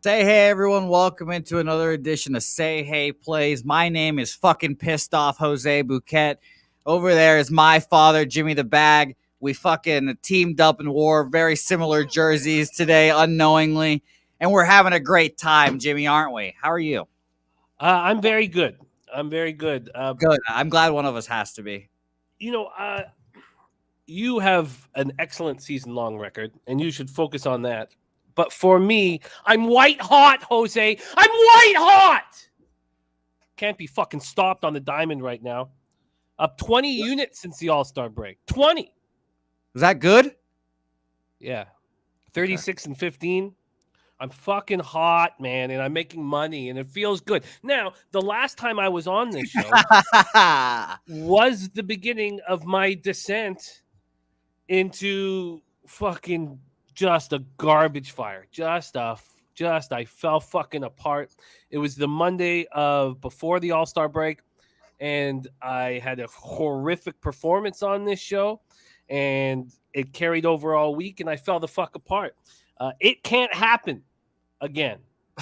Say hey everyone, welcome into another edition of Say Hey Plays. My name is fucking pissed off Jose Bouquett. Over there is my father, Jimmy the Bag. We fucking teamed up and wore very similar jerseys today, unknowingly. And we're having a great time, Jimmy, aren't we? How are you? I'm very good. I'm very good. Good. I'm glad one of us has to be. You know, uh, you have an excellent season long record, and you should focus on that. But for me, I'm white hot, Jose. I'm white hot. Can't be fucking stopped on the diamond right now. Up 20 units since the All Star break. 20. Is that good? Yeah. 36 and 15. I'm fucking hot, man, and I'm making money, and it feels good. Now, the last time I was on this show was the beginning of my descent into fucking just a garbage fire. I fell fucking apart. It was the Monday of before the All-Star break, and I had a horrific performance on this show, and it carried over all week, and I fell the fuck apart. It can't happen again.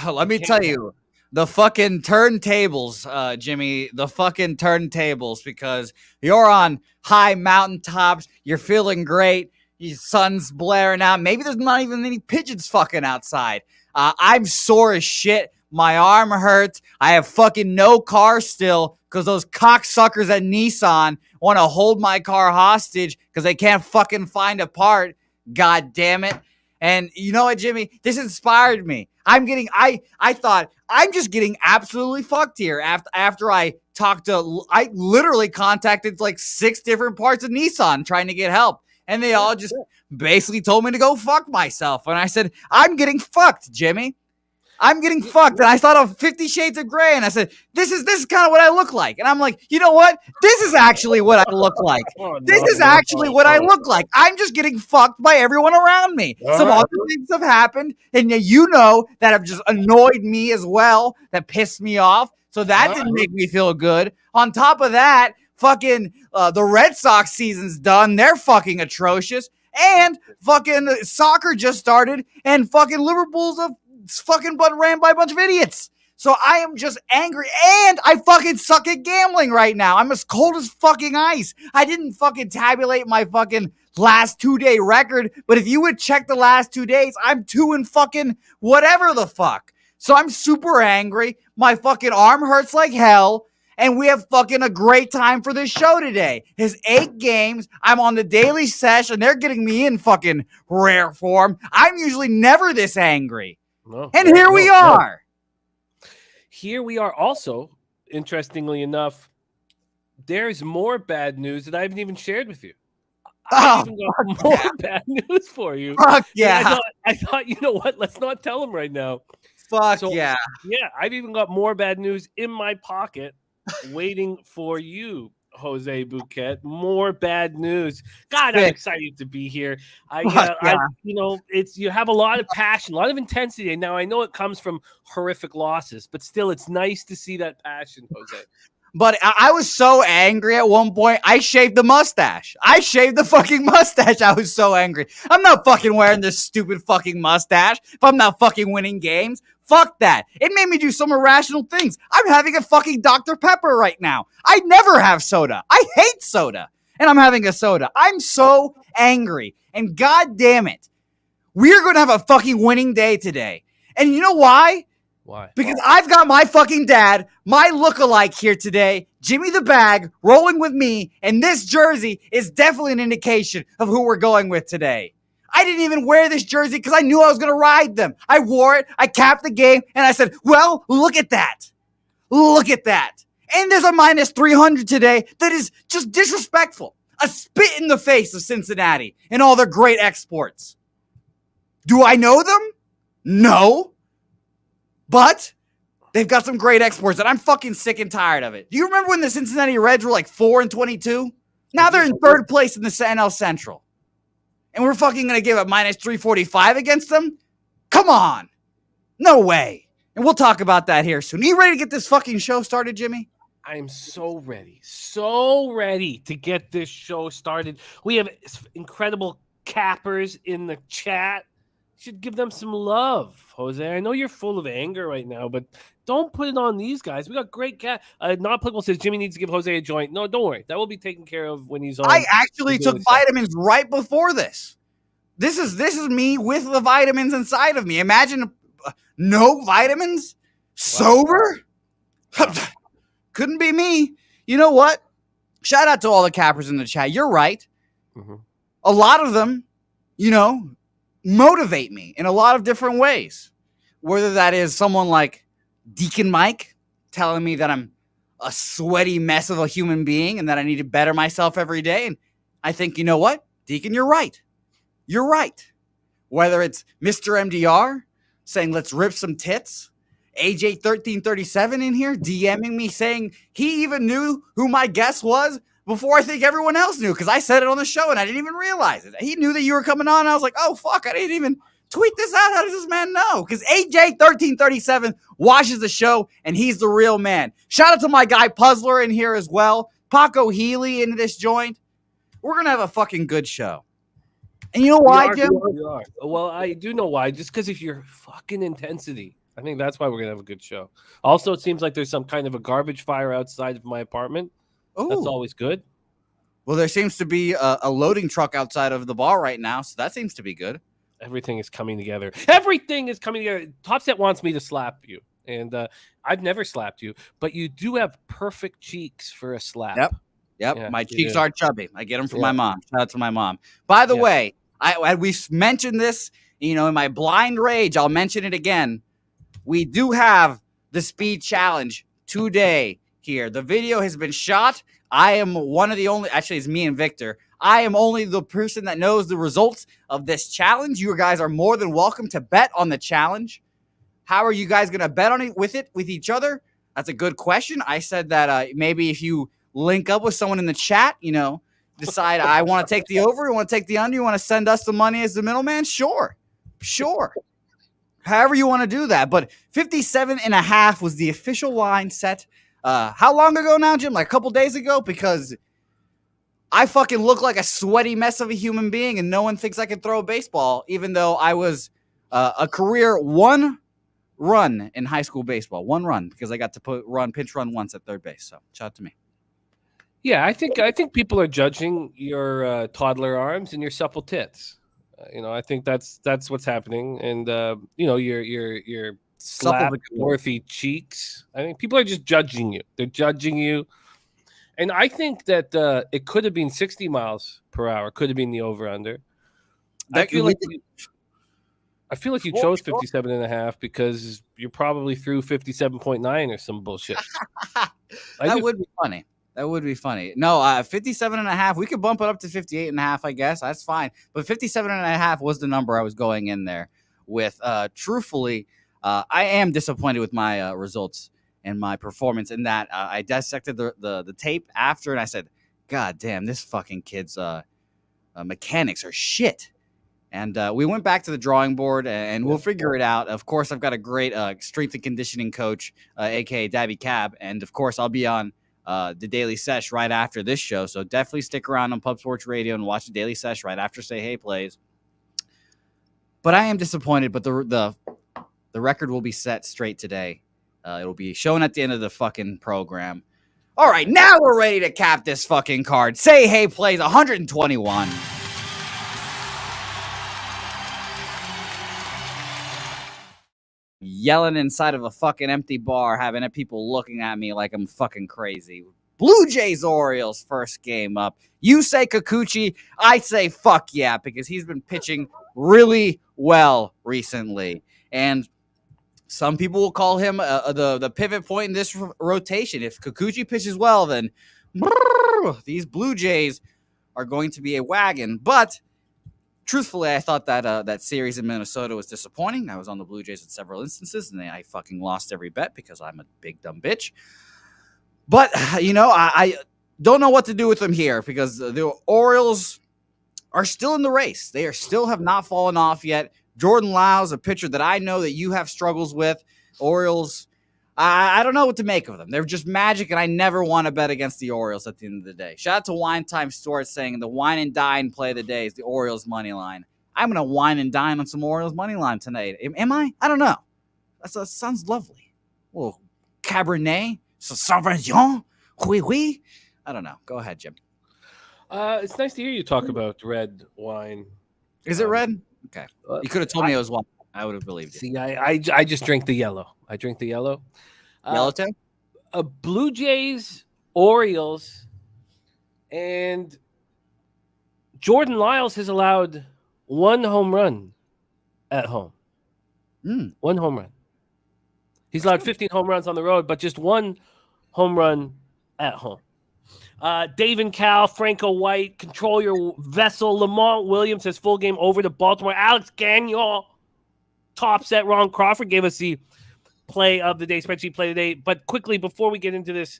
Let me tell you, the fucking turntables, Jimmy, the fucking turntables, because you're on high mountaintops, you're feeling great, your sun's blaring out. Maybe there's not even any pigeons fucking outside. I'm sore as shit. My arm hurts. I have fucking no car still because those cocksuckers at Nissan want to hold my car hostage because they can't fucking find a part. God damn it. And you know what, Jimmy? This inspired me. I thought I'm just getting absolutely fucked here after I literally contacted like 6 different parts of Nissan trying to get help. And they all just basically told me to go fuck myself. And I said, I'm getting fucked, Jimmy. I'm getting fucked. And I thought of 50 Shades of Grey, and I said, this is kind of what I look like. And I'm like, you know what? This is actually what I look like. This is actually what I look like. I'm just getting fucked by everyone around me. Some other things have happened, and you know that have just annoyed me as well, that pissed me off. So that didn't make me feel good. On top of that, fucking the Red Sox season's done. They're fucking atrocious. And fucking soccer just started, and fucking Liverpool's fucking ran by a bunch of idiots. So I am just angry, and I fucking suck at gambling right now. I'm as cold as fucking ice. I didn't fucking tabulate my fucking last 2-day record, but if you would check the last 2 days, I'm 2 and fucking whatever the fuck. So I'm super angry. My fucking arm hurts like hell. And we have fucking a great time for this show today. His 8 games. I'm on the daily sesh, and they're getting me in fucking rare form. I'm usually never this angry. And here we are. Here we are also, interestingly enough, there's more bad news that I haven't even shared with you. I've even got more bad news for you. Fuck yeah. I thought, you know what? Let's not tell him right now. Fuck yeah. Yeah, I've even got more bad news in my pocket waiting for you, Jose Bouquett. More bad news. God, I'm excited to be here. You have a lot of passion, a lot of intensity. And now I know it comes from horrific losses, but still, it's nice to see that passion, Jose. But I was so angry at one point, I shaved the mustache. I shaved the fucking mustache. I was so angry. I'm not fucking wearing this stupid fucking mustache if I'm not fucking winning games. Fuck that. It made me do some irrational things. I'm having a fucking Dr. Pepper right now. I never have soda. I hate soda. And I'm having a soda. I'm so angry. And god damn it, we're going to have a fucking winning day today. And you know why? Why? Because I've got my fucking dad, my lookalike here today, Jimmy the Bag, rolling with me, and this jersey is definitely an indication of who we're going with today. I didn't even wear this jersey because I knew I was going to ride them. I wore it, I capped the game, and I said, well, look at that. Look at that. And there's a minus 300 today that is just disrespectful. A spit in the face of Cincinnati and all their great exports. Do I know them? No. But they've got some great exports, and I'm fucking sick and tired of it. Do you remember when the Cincinnati Reds were like 4-22? Now they're in 3rd place in the NL Central. And we're fucking going to give a minus 345 against them? Come on. No way. And we'll talk about that here soon. Are you ready to get this fucking show started, Jimmy? I am so ready to get this show started. We have incredible cappers in the chat. should give them some love, Jose. I know you're full of anger right now, but don't put it on these guys. We got great cat. Not applicable says Jimmy needs to give Jose a joint. No, don't worry. That will be taken care of when he's on. I actually took vitamins right before this. This is me with the vitamins inside of me. Imagine no vitamins, sober. Wow. Couldn't be me. You know what? Shout out to all the cappers in the chat. You're right. Mm-hmm. A lot of them, motivate me in a lot of different ways. Whether that is someone like Deacon Mike telling me that I'm a sweaty mess of a human being and that I need to better myself every day. And I think, you know what? Deacon, you're right. You're right. Whether it's Mr. MDR saying, let's rip some tits. AJ1337 in here DMing me saying he even knew who my guest was before I think everyone else knew, because I said it on the show and I didn't even realize it. He knew that you were coming on. And I was like, oh, fuck, I didn't even tweet this out. How does this man know? Because AJ1337 watches the show and he's the real man. Shout out to my guy Puzzler in here as well. Paco Healy in this joint. We're going to have a fucking good show. And you know why, Jim? Well, I do know why. Just because of your fucking intensity. I think that's why we're going to have a good show. Also, it seems like there's some kind of a garbage fire outside of my apartment. Ooh. That's always good. Well, there seems to be a loading truck outside of the bar right now, so that seems to be good. Everything is coming together. Everything is coming together. Topset wants me to slap you, and I've never slapped you, but you do have perfect cheeks for a slap. Yep. Yeah, my cheeks are chubby. I get them from my mom. Shout out to my mom. By the way, we mentioned this, in my blind rage. I'll mention it again. We do have the speed challenge today here. The video has been shot. I am one of the only, actually it's me and Victor. I am only the person that knows the results of this challenge. You guys are more than welcome to bet on the challenge. How are you guys going to bet on it with each other? That's a good question. I said that maybe if you link up with someone in the chat, decide I want to take the over, you want to take the under, you want to send us the money as the middleman? Sure. However you want to do that. But 57.5 was the official line set. How long ago now, Jim? Like a couple days ago? Because I fucking look like a sweaty mess of a human being and no one thinks I can throw a baseball, even though I was a career one run in high school baseball. One run, because I got to pinch run once at third base. So shout out to me. Yeah, I think people are judging your toddler arms and your supple tits. I think that's what's happening, and your slap-worthy cheeks. I think people are just judging you. They're judging you, and I think that it could have been 60 miles per hour. Could have been the over/under. I feel like you chose 57.5 because you're probably through 57.9 or some bullshit. That would be funny. That would be funny. No, 57.5. We could bump it up to 58.5, I guess. That's fine. But 57.5 was the number I was going in there with. Truthfully, I am disappointed with my results and my performance in that. I dissected the tape after, and I said, God damn, this fucking kid's mechanics are shit. And we went back to the drawing board, and we'll figure it out. Of course, I've got a great strength and conditioning coach, a.k.a. Dabby Cab. And, of course, I'll be on the Daily Sesh right after this show. So definitely stick around on Pub Sports Radio and watch the Daily Sesh right after Say Hey plays. But I am disappointed, but the record will be set straight today. It'll be shown at the end of the fucking program. All right, now we're ready to cap this fucking card. Say Hey plays 121. Yelling inside of a fucking empty bar, having people looking at me like I'm fucking crazy. Blue Jays Orioles first game up. You say Kikuchi, I say fuck yeah, because he's been pitching really well recently. And some people will call him the pivot point in this rotation. If Kikuchi pitches well, then these Blue Jays are going to be a wagon. But truthfully, I thought that series in Minnesota was disappointing. I was on the Blue Jays in several instances, and I fucking lost every bet because I'm a big dumb bitch. But, I don't know what to do with them here because the Orioles are still in the race. They still have not fallen off yet. Jordan Lyles, a pitcher that I know that you have struggles with. Orioles, I don't know what to make of them. They're just magic, and I never want to bet against the Orioles at the end of the day. Shout out to Wine Time Store saying the wine and dine play of the day is the Orioles money line. I'm going to wine and dine on some Orioles money line tonight. Am I? I don't know. That sounds lovely. A little Cabernet, Sauvignon, oui. I don't know. Go ahead, Jim. It's nice to hear you talk about red wine. Is it red? Okay. You could have told me it was wine. I would have believed you. See, I just drink the yellow. I drink the yellow. Yellowtail? Blue Jays, Orioles, and Jordan Lyles has allowed one home run at home. One home run. He's allowed 15 home runs on the road, but just one home run at home. Dave and Cal, Franco White, control your vessel. Lamont Williams has full game over to Baltimore. Alex Gagnon tops at Ron Crawford gave us the play of the day, spreadsheet play of the day. But quickly, before we get into this,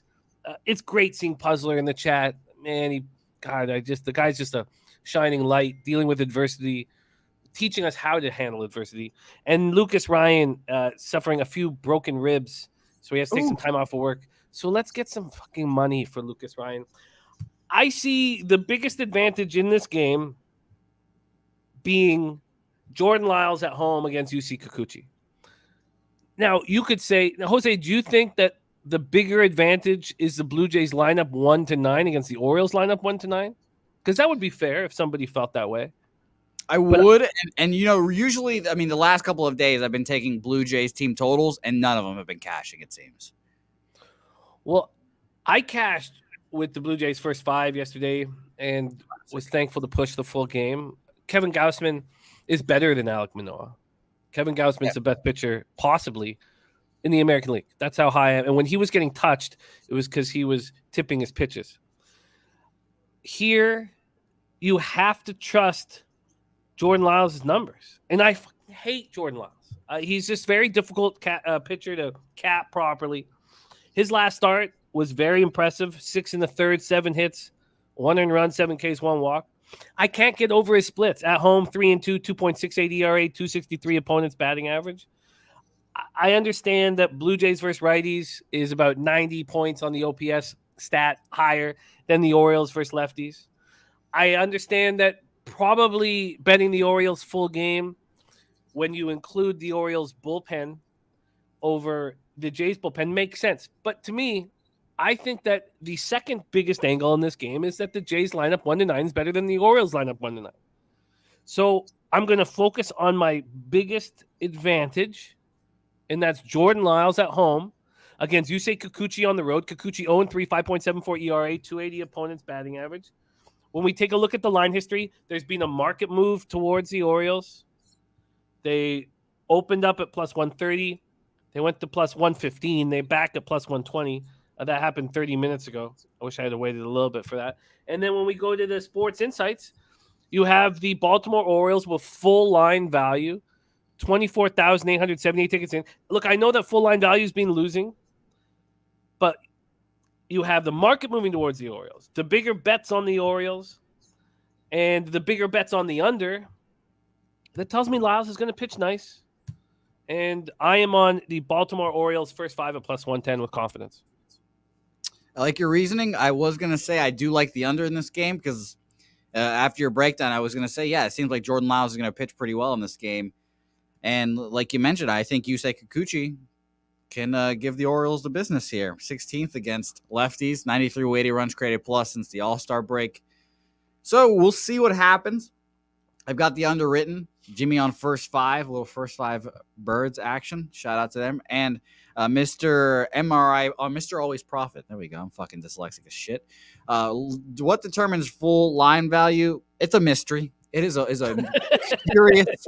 it's great seeing Puzzler in the chat. Man, the guy's just a shining light, dealing with adversity, teaching us how to handle adversity. And Lucas Ryan suffering a few broken ribs, so he has to take some time off of work. So let's get some fucking money for Lucas Ryan. I see the biggest advantage in this game being Jordan Lyles at home against UC Kikuchi. Now, you could say, Jose, do you think that the bigger advantage is the Blue Jays lineup 1-9 against the Orioles lineup 1-9? Because that would be fair if somebody felt that way. I would. And usually, the last couple of days I've been taking Blue Jays team totals, and none of them have been cashing, it seems. Well, I cashed with the Blue Jays first 5 yesterday and was thankful to push the full game. Kevin Gausman is better than Alek Manoah. Kevin Gausman's the best pitcher possibly in the American League. That's how high I am. And when he was getting touched, it was because he was tipping his pitches. Here, you have to trust Jordan Lyles' numbers. And I hate Jordan Lyles. He's just very difficult pitcher to cap properly. His last start was very impressive. 6 1/3, 7 hits, 1 earned run, 7 Ks, 1 walk. I can't get over his splits. At home, 3-2, 2.68 ERA, 263 opponents batting average. I understand that Blue Jays versus righties is about 90 points on the OPS stat higher than the Orioles versus lefties. I understand that probably betting the Orioles full game when you include the Orioles bullpen over the Jays bullpen makes sense. But to me, I think that the second biggest angle in this game is that the Jays lineup 1-9 is better than the Orioles lineup 1-9. So I'm going to focus on my biggest advantage, and that's Jordan Lyles at home against Yusei Kikuchi on the road. Kikuchi 0-3, 5.74 ERA, 280 opponents batting average. When we take a look at the line history, there's been a market move towards the Orioles. They opened up at plus 130. They went to plus 115. They backed at plus 120. That happened 30 minutes ago. I wish I had waited a little bit for that. And then when we go to the Sports Insights, you have the Baltimore Orioles with full line value, 24,878 tickets in. Look, I know that full line value has been losing, but you have the market moving towards the Orioles, the bigger bets on the Orioles, and the bigger bets on the under. That tells me Lyles is going to pitch nice. And I am on the Baltimore Orioles first 5 at plus 110 with confidence. I like your reasoning. I was going to say I do like the under in this game because after your breakdown, I was going to say, it seems like Jordan Lyles is going to pitch pretty well in this game. And like you mentioned, I think Yusei Kikuchi can give the Orioles the business here. 16th against lefties, 93 weighted runs created plus since the All-Star break. So we'll see what happens. I've got the underwritten. Jimmy on first 5, a little first 5 birds action. Shout out to them. And Mr. MRI, Mr. Always Profit. There we go. I'm fucking dyslexic as shit. What determines full line value? It's a mystery. It is a curious.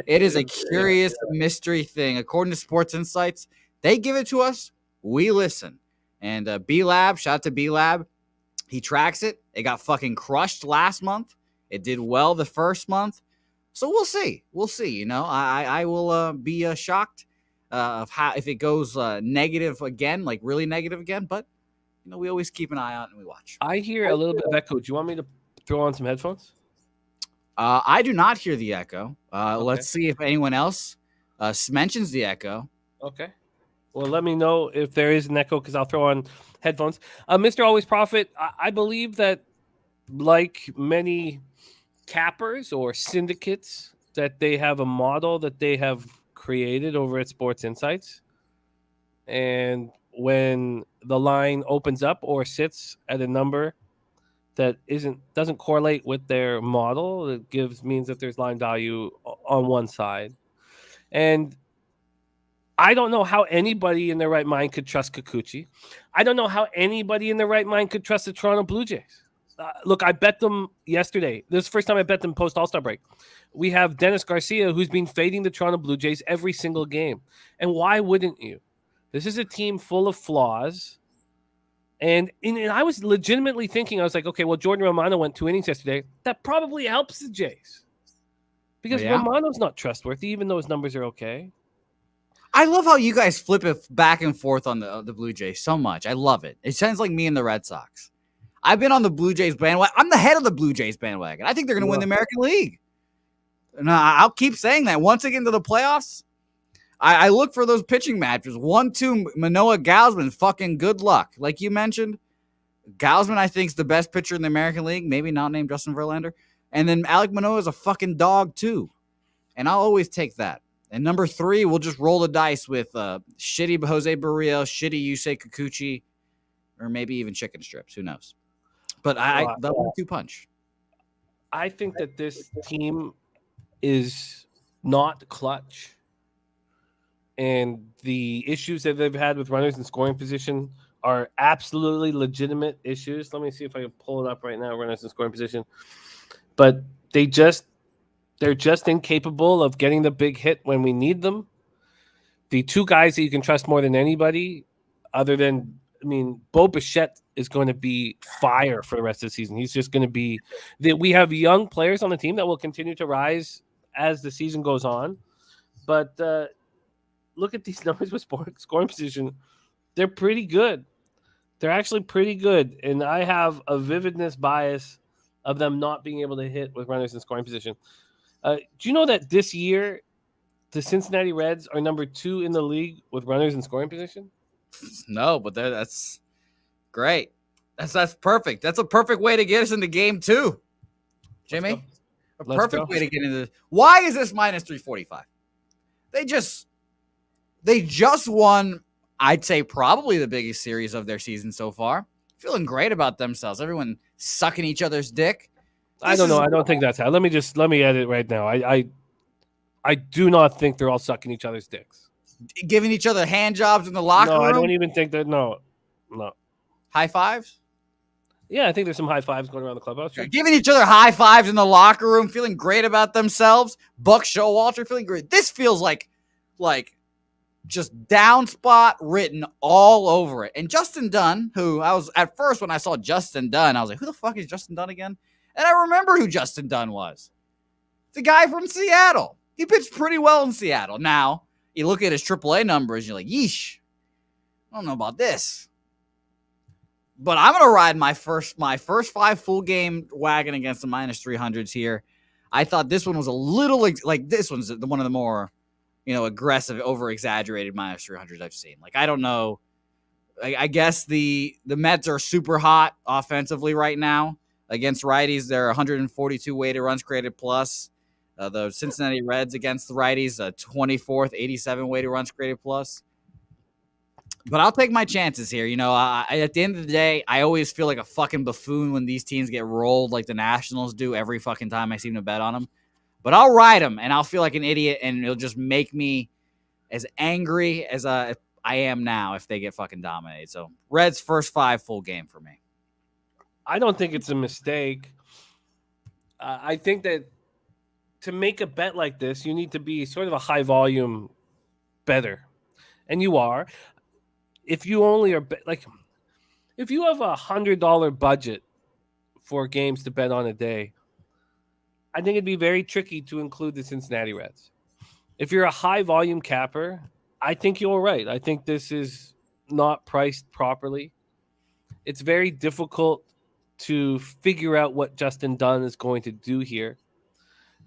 It is a curious mystery thing. According to Sports Insights, they give it to us. We listen. And B-Lab, shout out to B-Lab. He tracks it. It got fucking crushed last month. It did well the first month. So we'll see. We'll see. I will be shocked of how if it goes negative again, like really negative again. But we always keep an eye out and we watch. I hear a little bit of echo. Do you want me to throw on some headphones? I do not hear the echo. Okay. Let's see if anyone else mentions the echo. Okay. Well, let me know if there is an echo because I'll throw on headphones. Mr. Always Profit, I believe that like many cappers or syndicates that they have a model that they have created over at Sports Insights. And when the line opens up or sits at a number that doesn't correlate with their model, it means that there's line value on one side. And I don't know how anybody in their right mind could trust Kikuchi. I don't know how anybody in their right mind could trust the Toronto Blue Jays. Look, I bet them yesterday. This is the first time I bet them post All-Star break. We have Dennis Garcia, who's been fading the Toronto Blue Jays every single game. And why wouldn't you? This is a team full of flaws. And I was legitimately thinking, I was like, okay, well, Jordan Romano went 2 innings yesterday. That probably helps the Jays. Because Romano's not trustworthy, even though his numbers are okay. I love how you guys flip it back and forth on the Blue Jays so much. I love it. It sounds like me and the Red Sox. I've been on the Blue Jays bandwagon. I'm the head of the Blue Jays bandwagon. I think they're going to win the American League. And I'll keep saying that. Once they get into the playoffs, I look for those pitching matches. 1-2, Manoah Gausman, fucking good luck. Like you mentioned, Gausman, I think, is the best pitcher in the American League. Maybe not named Justin Verlander. And then Alek Manoah is a fucking dog, too. And I'll always take that. And number 3, we'll just roll the dice with shitty Jose Barrios, shitty Yusei Kikuchi, or maybe even chicken strips. Who knows? But the 1-2 punch. I think that this team is not clutch. And the issues that they've had with runners in scoring position are absolutely legitimate issues. Let me see if I can pull it up right now, runners in scoring position. But they're just incapable of getting the big hit when we need them. The 2 guys that you can trust more than anybody, other than, Bo Bichette is going to be fire for the rest of the season. He's just going to be we have young players on the team that will continue to rise as the season goes on. But look at these numbers with scoring position. They're pretty good. They're actually pretty good. And I have a vividness bias of them not being able to hit with runners in scoring position. Do you know that this year the Cincinnati Reds are number 2 in the league with runners in scoring position? No, but that's great. That's perfect. That's a perfect way to get us into game 2, Jimmy. A perfect way to get into this. Why is this minus 345? They just won, I'd say, probably the biggest series of their season so far. Feeling great about themselves. Everyone sucking each other's dick. I don't know. I don't think that's how. Let me edit right now. I do not think they're all sucking each other's dicks. Giving each other hand jobs in the locker room? No, I don't even think that. No. High fives? Yeah, I think there's some high fives going around the clubhouse. Sure. Giving each other high fives in the locker room, feeling great about themselves. Buck Showalter feeling great. This feels like just down spot written all over it. And Justin Dunn, who I was at first when I saw Justin Dunn, I was like, who the fuck is Justin Dunn again? And I remembered who Justin Dunn was. The guy from Seattle. He pitched pretty well in Seattle. Now, you look at his AAA numbers, and you're like, yeesh. I don't know about this. But I'm going to ride my first 5 full game wagon against the minus 300s here. I thought this one was a little like this one's one of the more, aggressive, over-exaggerated minus 300s I've seen. Like, I don't know. I guess the Mets are super hot offensively right now. Against righties, they're 142 weighted runs created plus. The Cincinnati Reds against the righties, 24th, 87 weighted runs created plus. But I'll take my chances here. At the end of the day, I always feel like a fucking buffoon when these teams get rolled like the Nationals do every fucking time I seem to bet on them. But I'll ride them, and I'll feel like an idiot, and it'll just make me as angry as I am now if they get fucking dominated. So Reds first 5 full game for me. I don't think it's a mistake. I think that to make a bet like this, you need to be sort of a high volume bettor, and you are. If you only are if you have $100 budget for games to bet on a day, I think it'd be very tricky to include the Cincinnati Reds. If you're a high volume capper, I think you're right. I think this is not priced properly. It's very difficult to figure out what Justin Dunn is going to do here.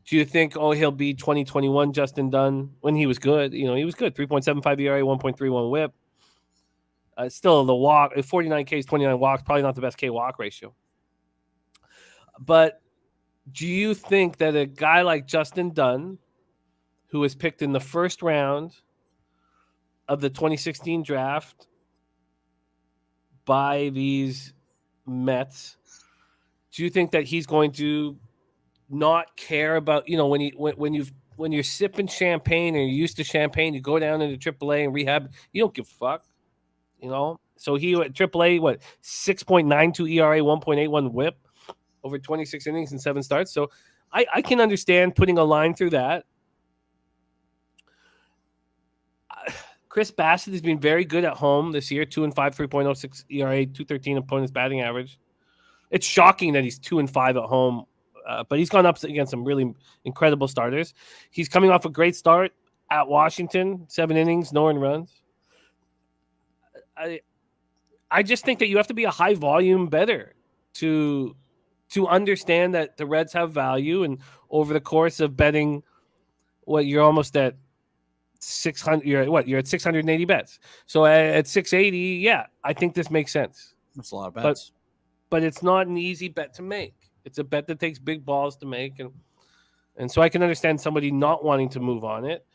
Do you think, he'll be 2021 Justin Dunn when he was good? He was good. 3.75 ERA, 1.31 whip. Still the walk, 49 Ks, 29 walks, probably not the best K walk ratio. But Do you think that a guy like Justin Dunn, who was picked in the first round of the 2016 draft by these Mets, do you think that he's going to not care about, when you're sipping champagne and you're used to champagne, you go down into AAA and rehab, you don't give a fuck, So he at AAA, 6.92 ERA, 1.81 WHIP over 26 innings and 7 starts. So I can understand putting a line through that. Chris Bassett has been very good at home this year. 2-5, 3.06 ERA, 2.13 opponent's batting average. It's shocking that he's 2-5 at home, but he's gone up against some really incredible starters. He's coming off a great start at Washington, 7 innings, no earned runs. I just think that you have to be a high volume bettor to understand that the Reds have value, and over the course of betting, you're almost at 600. You're at 680 bets. So at 680, yeah, I think this makes sense. That's a lot of bets. But it's not an easy bet to make. It's a bet that takes big balls to make, and so I can understand somebody not wanting to move on it.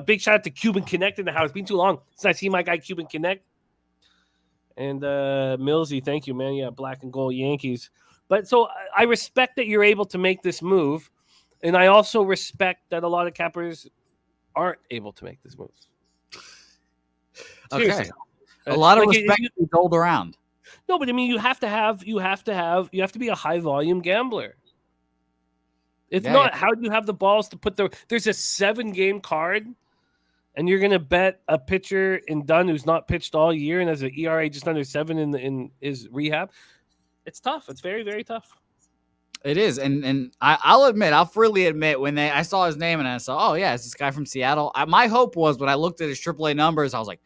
Big shout out to Cuban Connect in the house. It's been too long since I see my guy Cuban Connect. And Millsy, thank you, man. Yeah, black and gold Yankees. But so I respect that you're able to make this move, and I also respect that a lot of cappers aren't able to make this move. Seriously. Okay, a lot of respect is doled around. No, but I mean, you have to be a high volume gambler. If not, how do you have the balls to put there's a 7-game card, and you're going to bet a pitcher in Dunn who's not pitched all year and has an ERA just under 7 in his rehab? It's tough. It's very, very tough. It is, and I'll freely admit, when I saw his name and I saw, oh yeah, it's this guy from Seattle. My hope was, when I looked at his AAA numbers, I was like,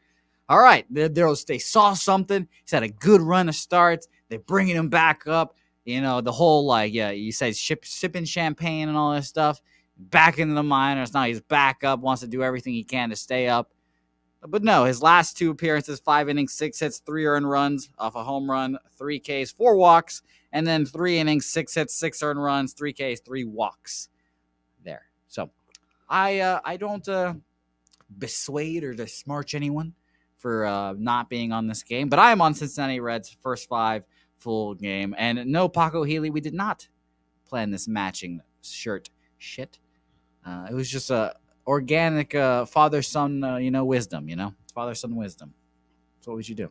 all right, they saw something. He's had a good run of starts. They're bringing him back up. The whole you say sipping champagne and all this stuff. Back into the minors. Now he's back up, wants to do everything he can to stay up. But no, his last 2 appearances, 5 innings, 6 hits, 3 earned runs off a home run, 3 Ks, 4 walks, and then 3 innings, 6 hits, 6 earned runs, 3 Ks, 3 walks there. So I don't dissuade or besmirch anyone for not being on this game, but I am on Cincinnati Reds first 5 full game. And no, Paco Healy, we did not plan this matching shirt shit. It was just a organic father-son, wisdom, father-son wisdom. That's what we should do.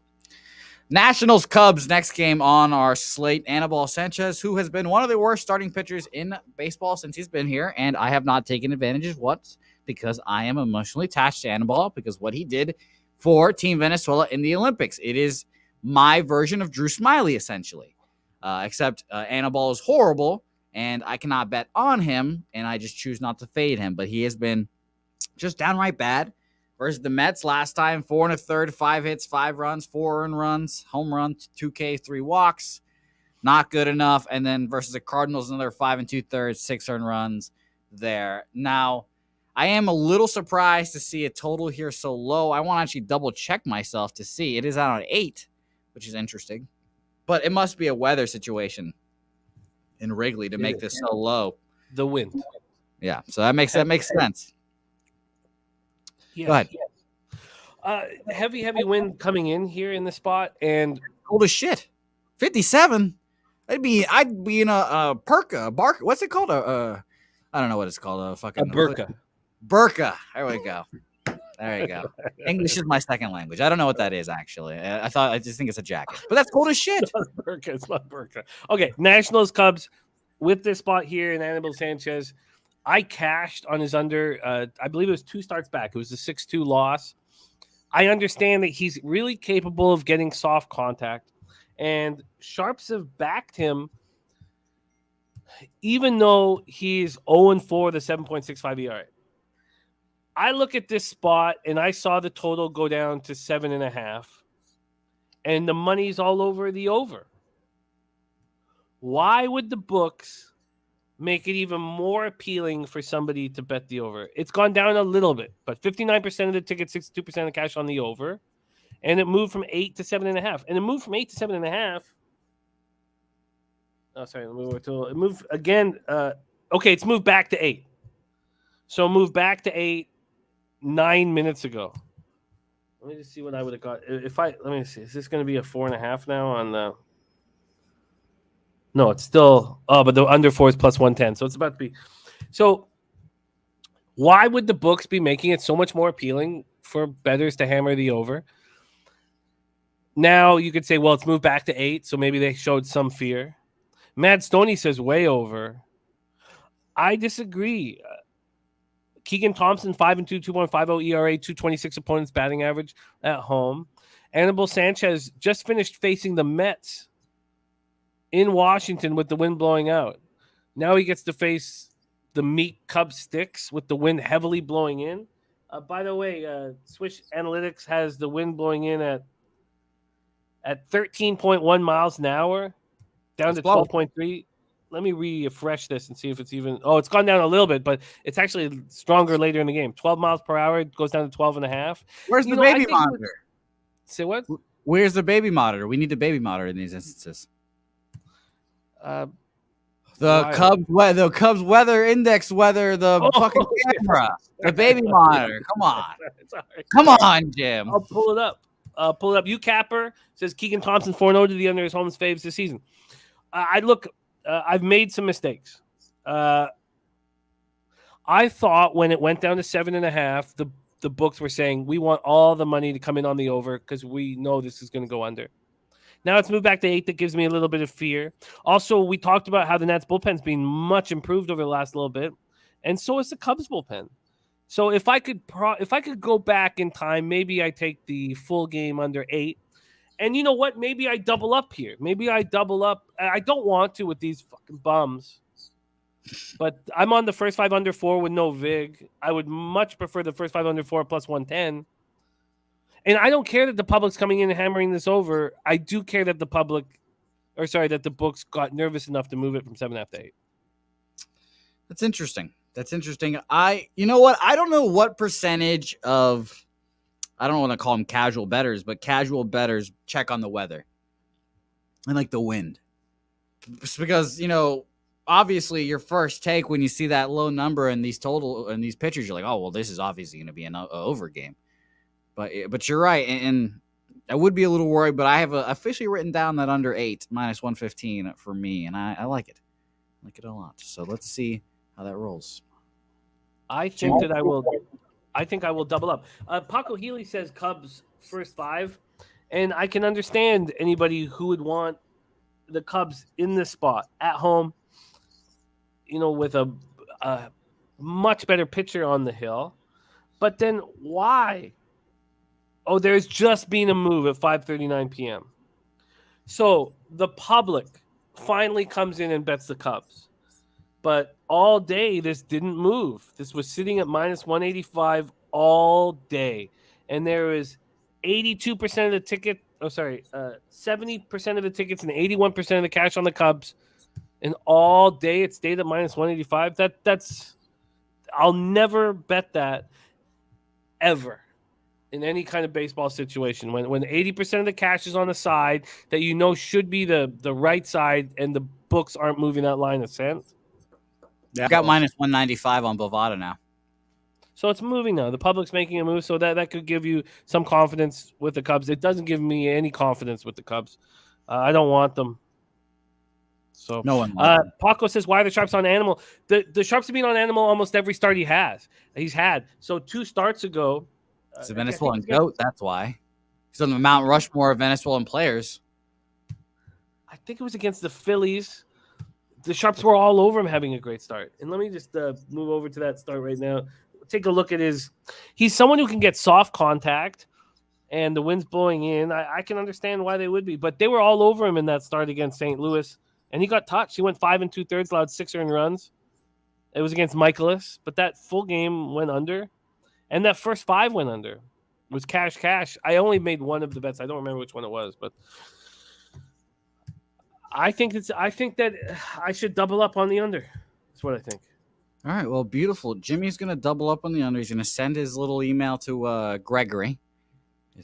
Nationals Cubs next game on our slate. Anibal Sanchez, who has been one of the worst starting pitchers in baseball since he's been here, and I have not taken advantage of what, because I am emotionally attached to Anibal, because what he did for Team Venezuela in the Olympics. It is my version of Drew Smiley, essentially, except Anibal is horrible, and I cannot bet on him, and I just choose not to fade him. But he has been just downright bad. Versus the Mets last time, 4 1/3, 5 hits, 5 runs, 4 earned runs, home run, 2 Ks, 3 walks. Not good enough. And then versus the Cardinals, another 5 2/3, 6 earned runs there. Now, I am a little surprised to see a total here so low. I want to actually double check myself to see. It is out on 8, which is interesting. But it must be a weather situation in Wrigley to make this so low. The wind. Yeah, so that makes sense. Yeah. Go ahead. Heavy wind coming in here in the spot, and cold as shit. 57. I'd be in a Perka, bark. What's it called? I don't know what it's called. A burka. Burka. There we go. There you go. English is my second language. I don't know what that is, actually. I just think it's a jacket. But that's cold as shit. It's not burka. Okay, Nationals Cubs with this spot here in Anibal Sanchez. I cashed on his under. I believe it was 2 starts back. It was a 6-2 loss. I understand that he's really capable of getting soft contact, and Sharps have backed him, even though he's 0-4 the 7.65 ERA. I look at this spot and I saw the total go down to 7.5, and the money's all over the over. Why would the books make it even more appealing for somebody to bet the over? It's gone down a little bit, but 59% of the tickets, 62% of cash on the over, and it moved from 8 to 7.5. And it moved from 8 to 7.5 Oh, sorry. It moved again. Okay, it's moved back to 8. So moved back to 8 9 minutes ago. Let me just see what I would have got. Let me see. Is this going to be a 4.5 now on the? No, it's still. Oh, but the under 4 is plus 110. So it's about to be. So why would the books be making it so much more appealing for bettors to hammer the over? Now you could say, well, it's moved back to 8, so maybe they showed some fear. Mad Stoney says way over. I disagree. Keegan Thompson, 5-2, 2.50 ERA, 226 opponents batting average at home. Anibal Sanchez just finished facing the Mets in Washington with the wind blowing out. Now he gets to face the meek Cubs sticks with the wind heavily blowing in. By the way, Swish Analytics has the wind blowing in at 13.1 miles an hour, down to 12.3. Let me refresh this and see if it's even. Oh, it's gone down a little bit, but it's actually stronger later in the game. 12 miles per hour goes down to 12.5. Where's the baby monitor? Say what? Where's the baby monitor? We need the baby monitor in these instances. The Cubs weather index weather, the fucking camera, the baby monitor. Come on. Come on, Jim. I'll pull it up. You Capper says Keegan Thompson 4-0 to the under his home faves this season. I've made some mistakes. I thought when it went down to 7.5, the books were saying we want all the money to come in on the over because we know this is going to go under. Now it's moved back to 8. That gives me a little bit of fear. Also, we talked about how the Nats bullpen's been much improved over the last little bit, and so is the Cubs bullpen. So if I could go back in time, maybe I take the full game under 8. And you know what? Maybe I double up here. Maybe I double up. I don't want to with these fucking bums. But I'm on the first 5 under 4 with no VIG. I would much prefer the first 5 under 4 plus 110. And I don't care that the public's coming in and hammering this over. I do care that that the books got nervous enough to move it from 7.5 to 8. That's interesting. You know what? I don't know what percentage of, I don't want to call them casual bettors, but casual bettors check on the weather and like the wind. It's because, obviously your first take when you see that low number and these pictures, you're like, oh, well, this is obviously going to be an over game. But you're right, and I would be a little worried, but I have officially written down that under 8, minus 115 for me, and I like it. I like it a lot. So let's see how that rolls. I think I will double up. Paco Healy says Cubs first 5, and I can understand anybody who would want the Cubs in this spot at home, with a much better pitcher on the hill. But then why? Oh, there's just been a move at 5:39 p.m. So the public finally comes in and bets the Cubs. But all day, this didn't move. This was sitting at minus 185 all day. And there is 82% of the ticket. 70% of the tickets and 81% of the cash on the Cubs. And all day it stayed at minus 185. That's I'll never bet that ever in any kind of baseball situation. When 80% of the cash is on the side that should be the right side and the books aren't moving that line a cent. Yeah. I've got minus 195 on Bovada now. So it's moving now. The public's making a move, so that could give you some confidence with the Cubs. It doesn't give me any confidence with the Cubs. I don't want them. So no one. Paco says, "Why are the Sharps on Animal?" The Sharps have been on Animal almost every start he's had. So 2 starts ago, it's a Venezuelan goat. That's why he's on the Mount Rushmore of Venezuelan players. I think it was against the Phillies. The Sharps were all over him having a great start. And let me just move over to that start right now. Take a look at he's someone who can get soft contact and the wind's blowing in. I can understand why they would be, but they were all over him in that start against St. Louis. And he got touched. He went 5 2/3, allowed 6 earned runs. It was against Michaelis, but that full game went under. And that first 5 went under. It was cash. I only made one of the bets. I don't remember which one it was, but I think that I should double up on the under. That's what I think. All right, well, beautiful. Jimmy's going to double up on the under. He's going to send his little email to Gregory.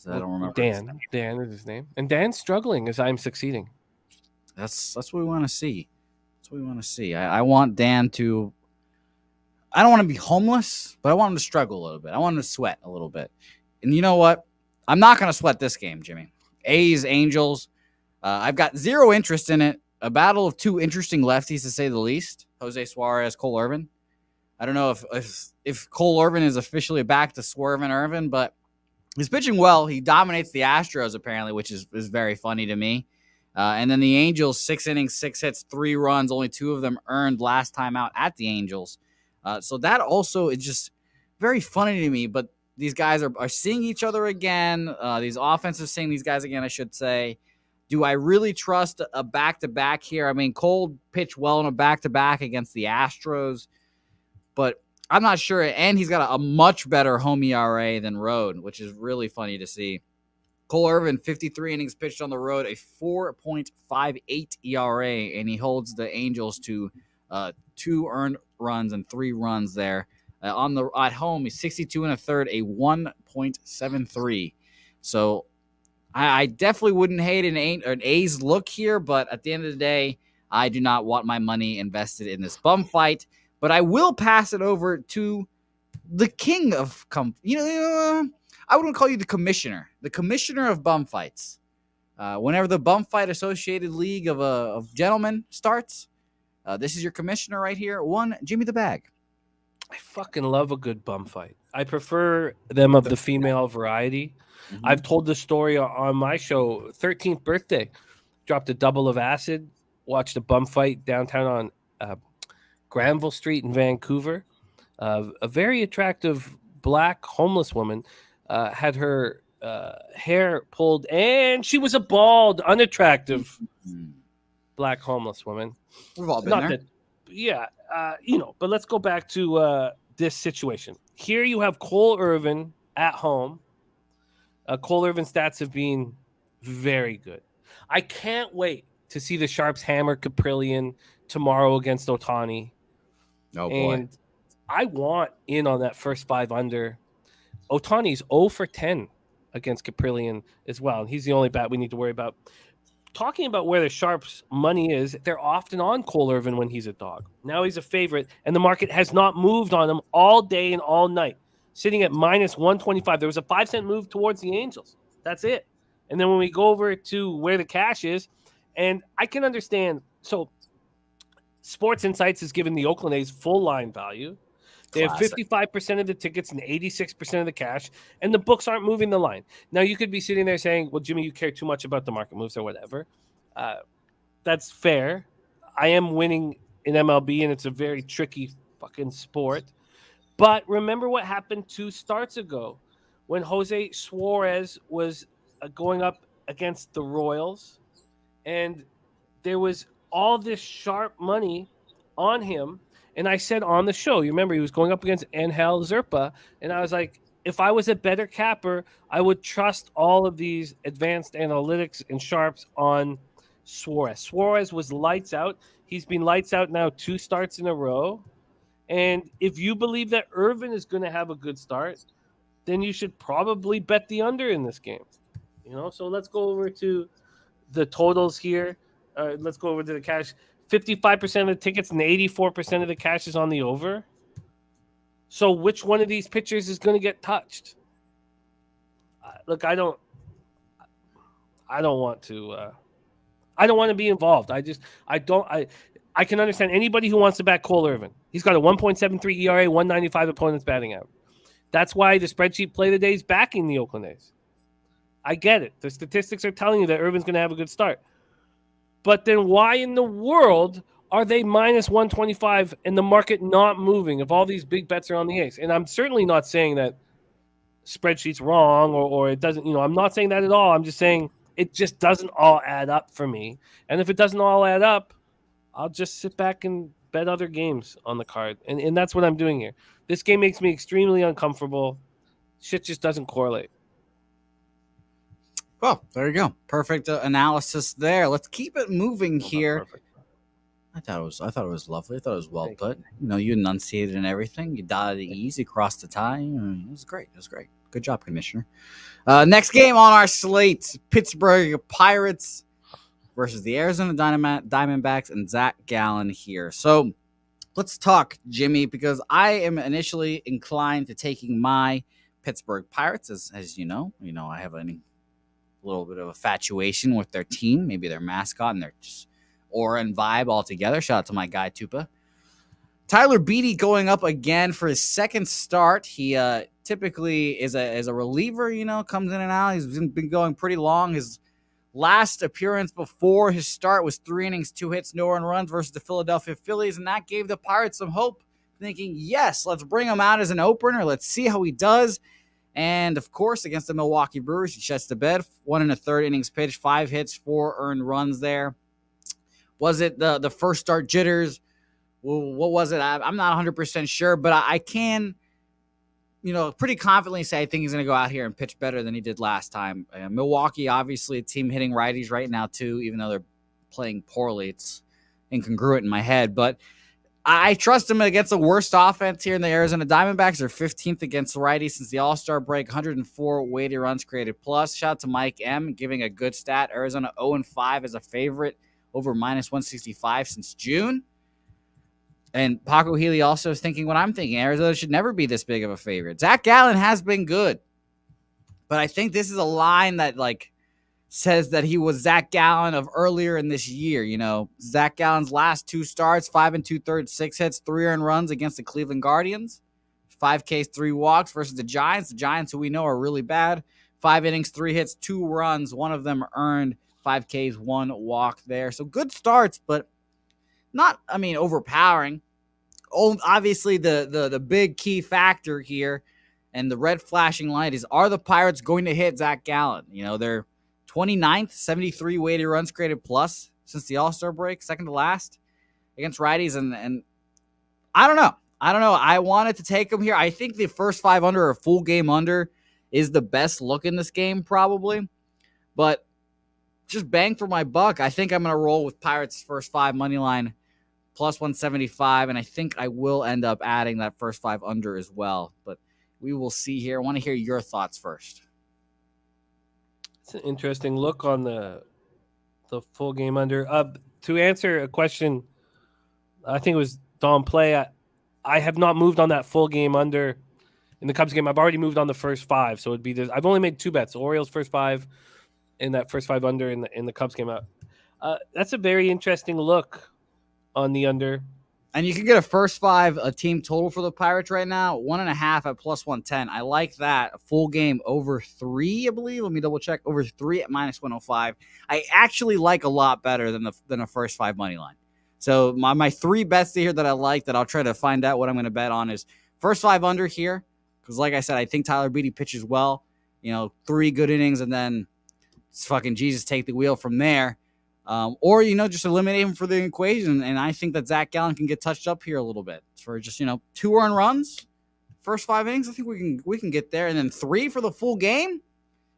I don't remember. Dan is his name. And Dan's struggling as I'm succeeding. That's what we want to see. That's what we want to see. I want Dan to. I don't want to be homeless, but I want him to struggle a little bit. I want him to sweat a little bit. And you know what? I'm not going to sweat this game, Jimmy. A's, Angels. I've got zero interest in it. A battle of two interesting lefties, to say the least. Jose Suarez, Cole Irvin. I don't know if Cole Irvin is officially back to Swervin' Irvin, but he's pitching well. He dominates the Astros, apparently, which is very funny to me. And then the Angels, 6 innings, 6 hits, 3 runs. Only 2 of them earned last time out at the Angels. So that also is just very funny to me. But these guys are seeing each other again. These offenses seeing these guys again, I should say. Do I really trust a back-to-back here? I mean, Cole pitched well in a back-to-back against the Astros, but I'm not sure. And he's got a much better home ERA than road, which is really funny to see. Cole Irvin, 53 innings pitched on the road, a 4.58 ERA, and he holds the Angels to 2 earned runs and 3 runs there. At home, he's 62 and a third, a 1.73. So I definitely wouldn't hate an A's look here, but at the end of the day, I do not want my money invested in this bum fight. But I will pass it over to the king of I wouldn't call you the commissioner of bum fights. Whenever the Bum Fight Associated League of Gentlemen starts, this is your commissioner right here. One, Jimmy the Bag. I fucking love a good bum fight. I prefer them of the female variety. Mm-hmm. I've told the story on my show, 13th birthday. Dropped a double of acid, watched a bum fight downtown on Granville Street in Vancouver. A very attractive black homeless woman had her hair pulled, and she was a bald, unattractive black homeless woman. We've all been there. But let's go back to this situation. Here you have Cole Irvin at home. Cole Irvin stats have been very good. I can't wait to see the Sharps hammer Caprillion tomorrow against Ohtani. Oh, boy. And I want in on that first 5 under. Ohtani's 0 for 10 against Caprillion as well. And he's the only bat we need to worry about. Talking about where the Sharps' money is, they're often on Cole Irvin when he's a dog. Now he's a favorite, and the market has not moved on him all day and all night, sitting at minus 125. There was a 5-cent move towards the Angels. That's it. And then when we go over to where the cash is, and I can understand. So Sports Insights has given the Oakland A's full line value. They have 55% of the tickets and 86% of the cash, and the books aren't moving the line. Now, you could be sitting there saying, well, Jimmy, you care too much about the market moves or whatever. That's fair. I am winning in MLB, and it's a very tricky fucking sport. But remember what happened 2 starts ago when Jose Suarez was going up against the Royals, and there was all this sharp money on him. And I said on the show, you remember he was going up against Angel Zerpa, and I was like, if I was a better capper, I would trust all of these advanced analytics and sharps on Suarez. Suarez was lights out. He's been lights out now 2 starts in a row. And if you believe that Irvin is going to have a good start, then you should probably bet the under in this game. So let's go over to the totals here. Let's go over to the cash. 55% of the tickets and 84% of the cash is on the over. So which one of these pitchers is going to get touched? Look, I don't want to. I don't want to be involved. I can understand anybody who wants to back Cole Irvin. He's got a 1.73 ERA, 195 opponents batting out. That's why the spreadsheet play the day is backing the Oakland A's. I get it. The statistics are telling you that Irvin's going to have a good start. But then why in the world are they minus 125 and the market not moving if all these big bets are on the A's? And I'm certainly not saying that spreadsheet's wrong or it doesn't, I'm not saying that at all. I'm just saying it just doesn't all add up for me. And if it doesn't all add up, I'll just sit back and bet other games on the card. And that's what I'm doing here. This game makes me extremely uncomfortable. Shit just doesn't correlate. Well, there you go. Perfect analysis there. Let's keep it moving here. I thought it was lovely. I thought it was well put. You enunciated and everything. You dotted the E's, you crossed the T. It was great. Good job, Commissioner. Next game on our slate: Pittsburgh Pirates versus the Arizona Diamondbacks and Zach Gallen here. So let's talk, Jimmy, because I am initially inclined to taking my Pittsburgh Pirates, as you know. I have a little bit of infatuation with their team, maybe their mascot and their just aura and vibe altogether. Shout out to my guy Tupa. Tyler Beede going up again for his second start. He typically is a reliever, comes in and out. He's been going pretty long. His last appearance before his start was 3 innings, 2 hits, no earned runs versus the Philadelphia Phillies, and that gave the Pirates some hope, thinking, yes, let's bring him out as an opener. Let's see how he does. And, of course, against the Milwaukee Brewers, he shuts the bed. 1 1/3 innings pitched, 5 hits, 4 earned runs there. Was it the first start jitters? What was it? I'm not 100% sure, but I can, pretty confidently say I think he's going to go out here and pitch better than he did last time. Milwaukee, obviously, a team hitting righties right now, too, even though they're playing poorly. It's incongruent in my head, but I trust him against the worst offense here in the Arizona Diamondbacks. They're 15th against righties since the All-Star break, 104 weighted runs created plus. Shout out to Mike M. giving a good stat. Arizona 0-5 as a favorite over -165 since June. And Paco Healy also is thinking what I'm thinking. Arizona should never be this big of a favorite. Zach Gallen has been good, but I think this is a line that says that he was Zach Gallen of earlier in this year. Zach Gallen's last 2 starts, 5 2/3, 6 hits, 3 earned runs against the Cleveland Guardians, 5 Ks, 3 walks versus the Giants. The Giants, who we know are really bad, 5 innings, 3 hits, 2 runs. One of them earned, 5 Ks, 1 walk there. So good starts, but not, overpowering. Obviously, the big key factor here and the red flashing light is, are the Pirates going to hit Zach Gallen? They're 29th, 73 weighted runs created plus since the All-Star break, second to last against righties. And I don't know. I wanted to take them here. I think the first 5 under, or full game under, is the best look in this game probably. But just bang for my buck, I think I'm going to roll with Pirates first 5 money line plus 175, and I think I will end up adding that first 5 under as well. But we will see here. I want to hear your thoughts first. It's an interesting look on the full game under. To answer a question, I think it was Don Play. I have not moved on that full game under in the Cubs game. I've already moved on the first 5, so it'd be this. I've only made 2 bets: Orioles first 5, and that first 5 under in the Cubs game. That's a very interesting look on the under. And you can get a first 5, a team total for the Pirates right now, 1.5 at plus 110. I like that. A full game over 3, I believe. Let me double check. Over 3 at -105. I actually like a lot better than a first 5 money line. So my 3 bets here that I like that I'll try to find out what I'm going to bet on is first 5 under here. Because like I said, I think Tyler Beede pitches well. 3 good innings, and then it's fucking Jesus take the wheel from there. Or just eliminate him for the equation. And I think that Zach Gallen can get touched up here a little bit for just, 2 earned runs, first 5 innings. I think we can get there. And then 3 for the full game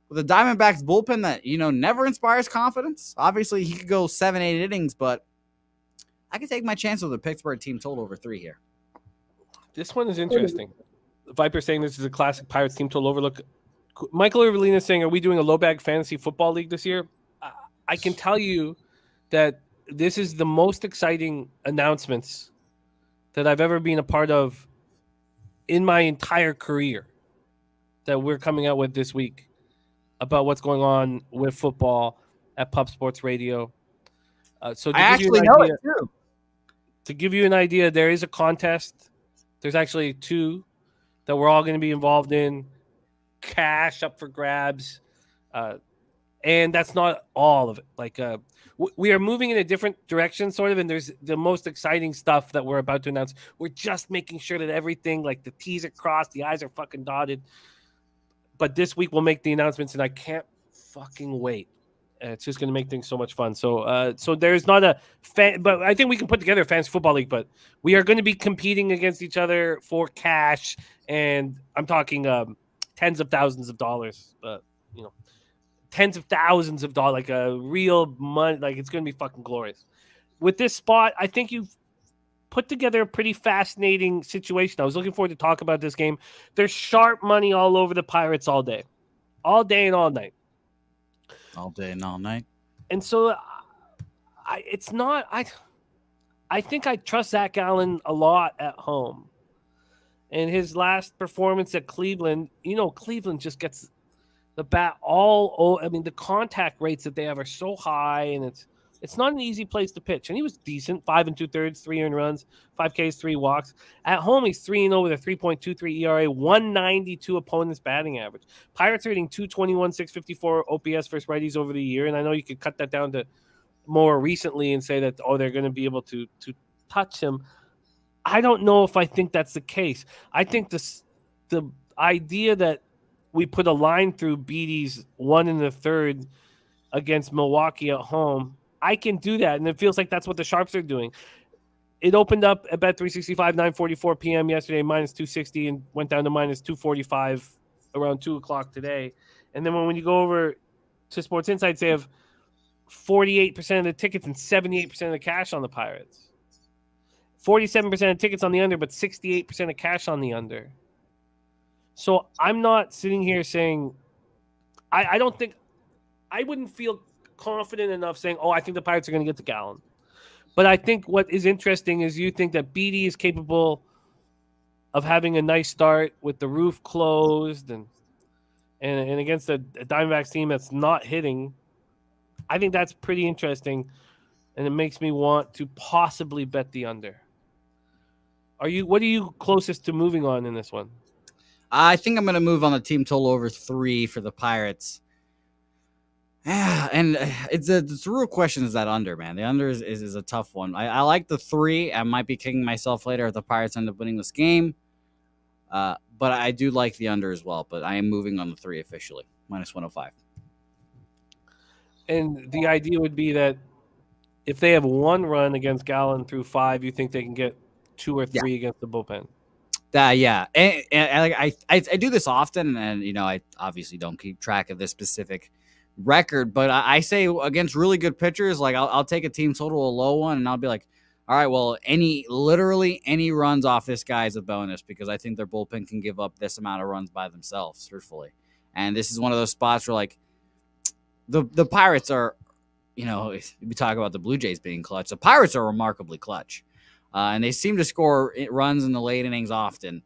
with the Diamondbacks bullpen that, never inspires confidence. Obviously, he could go 7, 8 innings, but I can take my chance with the Pittsburgh team total over 3 here. This one is interesting. Viper saying this is a classic Pirates team total overlook. Michael Irvelina saying, are we doing a low bag fantasy football league this year? I can tell you that this is the most exciting announcements that I've ever been a part of in my entire career that we're coming out with this week about what's going on with football at Pub Sports Radio. So to I give you actually an know idea, it too. To give you an idea, there is a contest. There's actually 2 that we're all going to be involved in. Cash up for grabs. And that's not all of it. We are moving in a different direction, sort of, and there's the most exciting stuff that we're about to announce. We're just making sure that everything, the T's are crossed, the I's are fucking dotted. But this week we'll make the announcements, and I can't fucking wait. It's just going to make things so much fun. So there's not a fan, but I think we can put together a fantasy football league. But we are going to be competing against each other for cash, and I'm talking tens of thousands of dollars. Tens of thousands of dollars, like a real money, it's going to be fucking glorious. With this spot, I think you've put together a pretty fascinating situation. I was looking forward to talk about this game. There's sharp money all over the Pirates all day and all night. All day and all night. And so it's not. I think I trust Zach Gallen a lot at home. And his last performance at Cleveland, Cleveland just gets the bat all. I mean, the contact rates that they have are so high, and it's not an easy place to pitch. And he was decent, 5 2/3, 3 earned runs, 5 Ks, 3 walks. At home, he's 3-0 with a 3.23 ERA, 192 opponents batting average. Pirates are hitting 221, 654 OPS versus righties over the year, and I know you could cut that down to more recently and say that they're going to be able to touch him. I don't know if I think that's the case. I think the idea that we put a line through Beatty's 1 1/3 against Milwaukee at home, I can do that, and it feels like that's what the Sharps are doing. It opened up at Bet365, 9:44 p.m. yesterday, minus 260, and went down to minus 245 around 2 o'clock today. And then when you go over to Sports Insights, they have 48% of the tickets and 78% of the cash on the Pirates. 47% of tickets on the under, but 68% of cash on the under. So I'm not sitting here saying I don't think I wouldn't feel confident enough saying, I think the Pirates are going to get to Gallen. But I think what is interesting is you think that Beatty is capable of having a nice start with the roof closed and against a Diamondbacks team that's not hitting. I think that's pretty interesting, and it makes me want to possibly bet the under. What are you closest to moving on in this one? I think I'm going to move on the team total over 3 for the Pirates. Yeah, and it's a real question is that under, man. The under is a tough one. I like the 3. I might be kicking myself later if the Pirates end up winning this game. But I do like the under as well. But I am moving on the 3 officially, minus 105. And the idea would be that if they have 1 run against Gallen through 5, you think they can get 2 or 3 against the bullpen. Yeah, and I do this often, and I obviously don't keep track of this specific record, but I say against really good pitchers, like I'll take a team total a low one, and I'll be like, all right, well, literally any runs off this guy is a bonus because I think their bullpen can give up this amount of runs by themselves, truthfully. And this is one of those spots where like the Pirates are, if we talk about the Blue Jays being clutch, the Pirates are remarkably clutch. And they seem to score runs in the late innings often.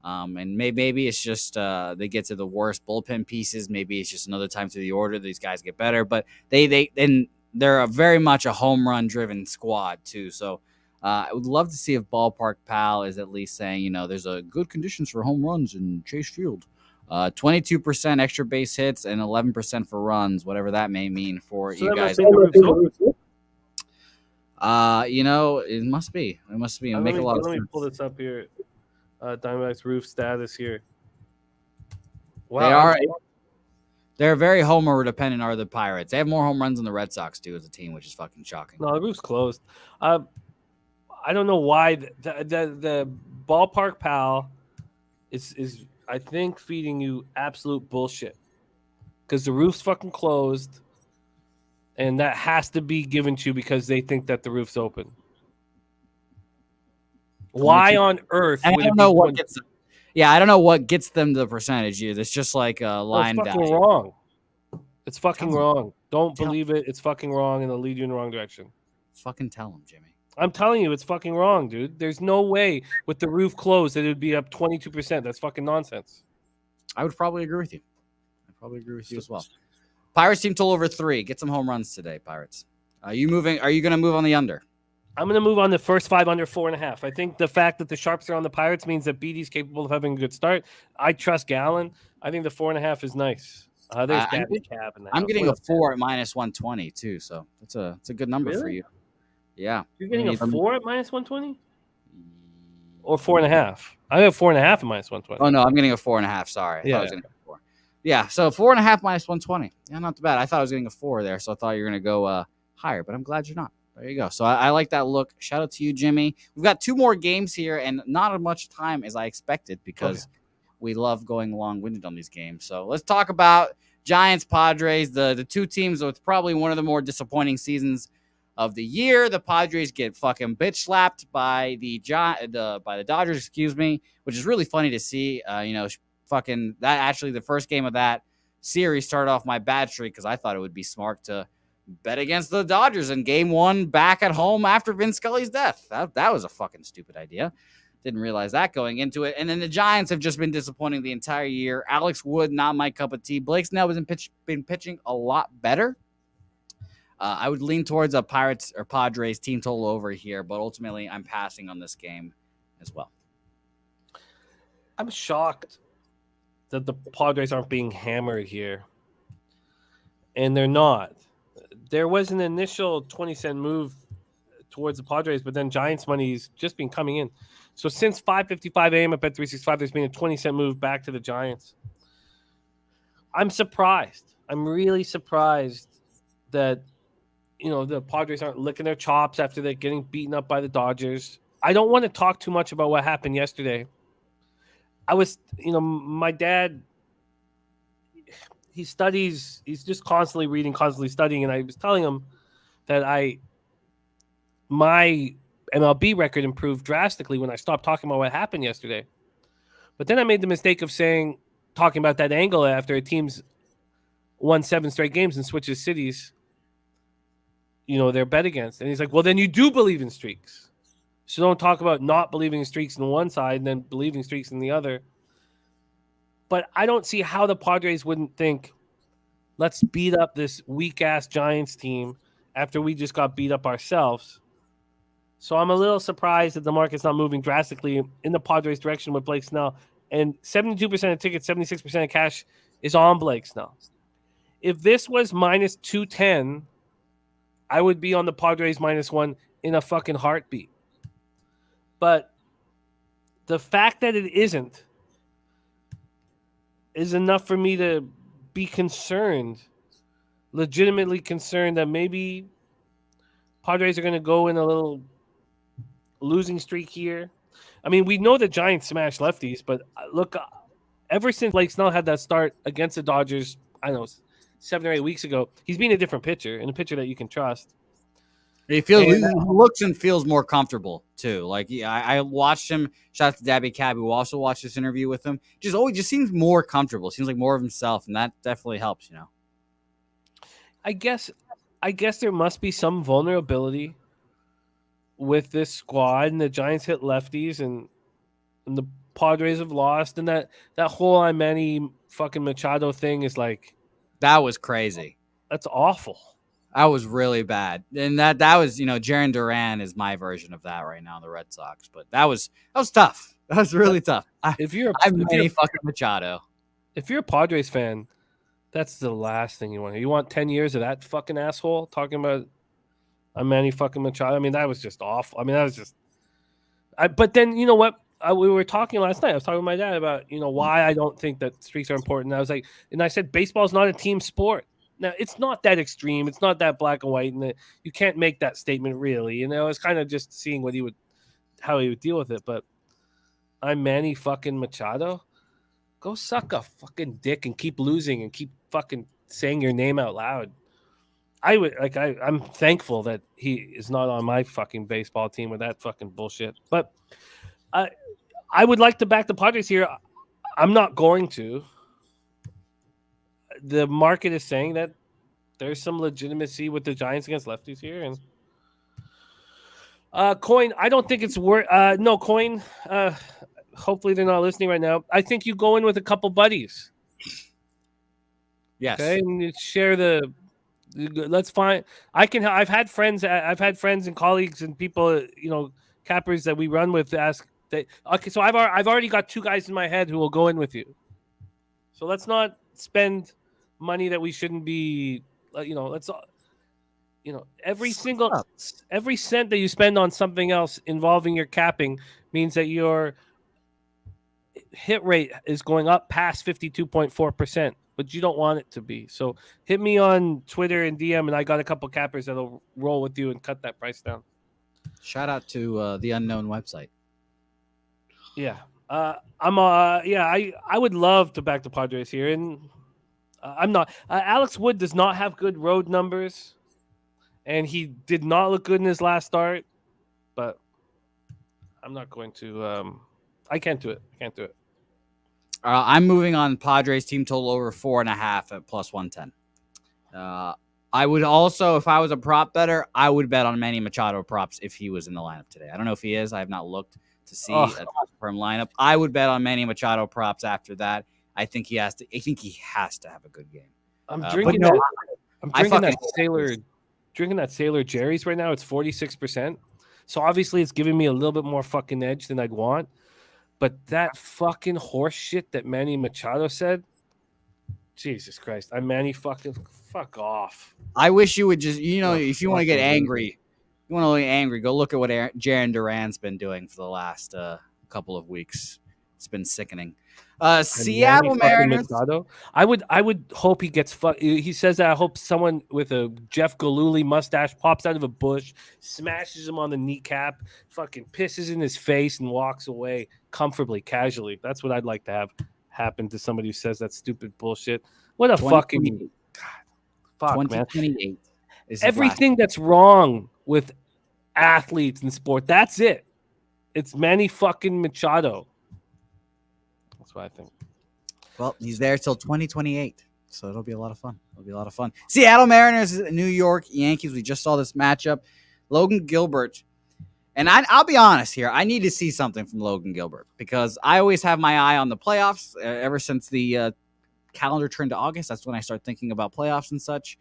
And maybe it's just they get to the worst bullpen pieces. Maybe it's just another time through the order these guys get better. But they're very much a home run driven squad too. So I would love to see if Ballpark Pal is at least saying there's a good conditions for home runs in Chase Field. 22% extra base hits and 11% for runs, whatever that may mean for you guys. It must be. It must be. Let me pull this up here. Diamondbacks roof status here. Wow. They're very homer dependent are the Pirates. They have more home runs than the Red Sox do as a team, which is fucking shocking. No, the roof's closed. I don't know why the Ballpark Pal is I think feeding you absolute bullshit because the roof's fucking closed. And that has to be given to you because they think that the roof's open. Why on earth? I don't know what gets them. Yeah, I don't know what gets them the percentage. It's just like a line down. It's fucking wrong. It's fucking wrong. Don't believe it. It's fucking wrong, and it'll lead you in the wrong direction. Fucking tell them, Jimmy. I'm telling you, it's fucking wrong, dude. There's no way with the roof closed that it would be up 22%. That's fucking nonsense. I would probably agree with you. I'd probably agree with you as well. Pirates team total over 3. Get some home runs today, Pirates. Are you going to move on the under? I'm going to move on the first 5 under 4.5. I think the fact that the Sharps are on the Pirates means that Beatty's capable of having a good start. I trust Gallen. I think the 4.5 is nice. There's Cab in I'm getting a 4 at minus 120 too, so it's a good number for you. Yeah. You're getting a 4 at minus 120? Or 4.5? I have 4.5 at minus 120. Oh no, I'm getting a 4.5. Sorry. I thought I was getting a 4. Yeah, so 4.5 minus 120. Yeah, not too bad. I thought I was getting a 4 there, so I thought you were going to go higher, but I'm glad you're not. There you go. So I like that look. Shout out to you, Jimmy. We've got 2 more games here, and not as much time as I expected because we love going long-winded on these games. So let's talk about Giants, Padres, the 2 teams with probably one of the more disappointing seasons of the year. The Padres get fucking bitch slapped by the Dodgers, which is really funny to see. Fucking that actually the first game of that series started off my bad streak because I thought it would be smart to bet against the Dodgers in game 1 back at home after Vince Scully's death. That was a fucking stupid idea. Didn't realize that going into it. And then the Giants have just been disappointing the entire year. Alex Wood, not my cup of tea. Blake Snell has been pitching a lot better. I would lean towards a Pirates or Padres team total over here, but ultimately I'm passing on this game as well. I'm shocked that the Padres aren't being hammered here. And they're not. There was an initial 20-cent move towards the Padres, but then Giants money's just been coming in. So since 5:55 a.m. at Bet365, there's been a 20-cent move back to the Giants. I'm surprised. I'm really surprised that the Padres aren't licking their chops after they're getting beaten up by the Dodgers. I don't want to talk too much about what happened yesterday. My dad, he studies, he's just constantly reading, constantly studying, and I was telling him that my MLB record improved drastically when I stopped talking about what happened yesterday. But then I made the mistake of talking about that angle after a team's won 7 straight games and switches cities, they're bet against. And he's like, well, then you do believe in streaks. So don't talk about not believing in streaks on one side and then believing streaks in the other. But I don't see how the Padres wouldn't think, let's beat up this weak-ass Giants team after we just got beat up ourselves. So I'm a little surprised that the market's not moving drastically in the Padres' direction with Blake Snell. And 72% of tickets, 76% of cash is on Blake Snell. If this was minus 210, I would be on the Padres -1 in a fucking heartbeat. But the fact that it isn't is enough for me to be concerned, legitimately concerned that maybe Padres are going to go in a little losing streak here. I mean, we know the Giants smash lefties, but look, ever since Blake Snell had that start against the Dodgers, I don't know, 7 or 8 weeks ago, he's been a different pitcher and a pitcher that you can trust. He looks and feels more comfortable too. Like I watched him. Shout out to Dabby Cab, who also watched this interview with him. Just seems more comfortable. Seems like more of himself, and that definitely helps. I guess there must be some vulnerability with this squad, and the Giants hit lefties, and the Padres have lost, and that whole Manny fucking Machado thing is like, that was crazy. That's awful. That was really bad. And that was, Jarren Duran is my version of that right now in the Red Sox. But that was tough. That was really tough. I'm Manny fucking Machado. If you're a Padres fan, that's the last thing you want. You want 10 years of that fucking asshole talking about a Manny fucking Machado. I mean, that was just awful. I mean, that was just. But then, you know what? We were talking last night. I was talking to my dad about, why I don't think that streaks are important. And I said, baseball is not a team sport. Now, it's not that extreme. It's not that black and white, and you can't make that statement really. It's kind of just seeing how he would deal with it. But I'm Manny fucking Machado. Go suck a fucking dick and keep losing and keep fucking saying your name out loud. I'm thankful that he is not on my fucking baseball team with that fucking bullshit. But I would like to back the Padres here. I'm not going to. The market is saying that there's some legitimacy with the Giants against lefties here. And Coin, I don't think it's worth. No, Coin. Hopefully they're not listening right now. I think you go in with a couple buddies. Yes. Okay, and you share the. Let's find. I've had friends and colleagues and people, cappers that we run with ask that. Okay, so I've already got 2 guys in my head who will go in with you. So let's not spend money that we shouldn't be. Every cent that you spend on something else involving your capping means that your hit rate is going up past 52.4%, but you don't want it to be. So hit me on Twitter and DM, and I got a couple cappers that'll roll with you and cut that price down. Shout out to the unknown website. Yeah. I would love to back the Padres here, and I'm not. Alex Wood does not have good road numbers, and he did not look good in his last start. But I'm not going to. I can't do it. I'm moving on Padres team total over 4.5 at +110. I would also, if I was a prop better, I would bet on Manny Machado props if he was in the lineup today. I don't know if he is. I have not looked to see a firm lineup. I would bet on Manny Machado props after that. I think he has to. I think he has to have a good game. I'm drinking that Sailor Jerry's right now. It's 46%. So obviously it's giving me a little bit more fucking edge than I'd want. But that fucking horse shit that Manny Machado said, Jesus Christ. Manny fucking fuck off. I wish you would just, if you want to get angry, go look at what Jarren Duran's been doing for the last couple of weeks. It's been sickening. Seattle Mariners. I would hope he gets he says that I hope someone with a Jeff Galooly mustache pops out of a bush, smashes him on the kneecap, fucking pisses in his face and walks away comfortably, casually. That's what I'd like to have happen to somebody who says that stupid bullshit. What a fucking fuck, 2028 man. Everything that's wrong with athletes and sport, that's it. It's Manny fucking Machado. That's what I think. Well, he's there till 2028, so it'll be a lot of fun. Seattle Mariners, New York Yankees. We just saw this matchup. Logan Gilbert, and I'll be honest here. I need to see something from Logan Gilbert because I always have my eye on the playoffs. Ever since the calendar turned to August, that's when I start thinking about playoffs and such.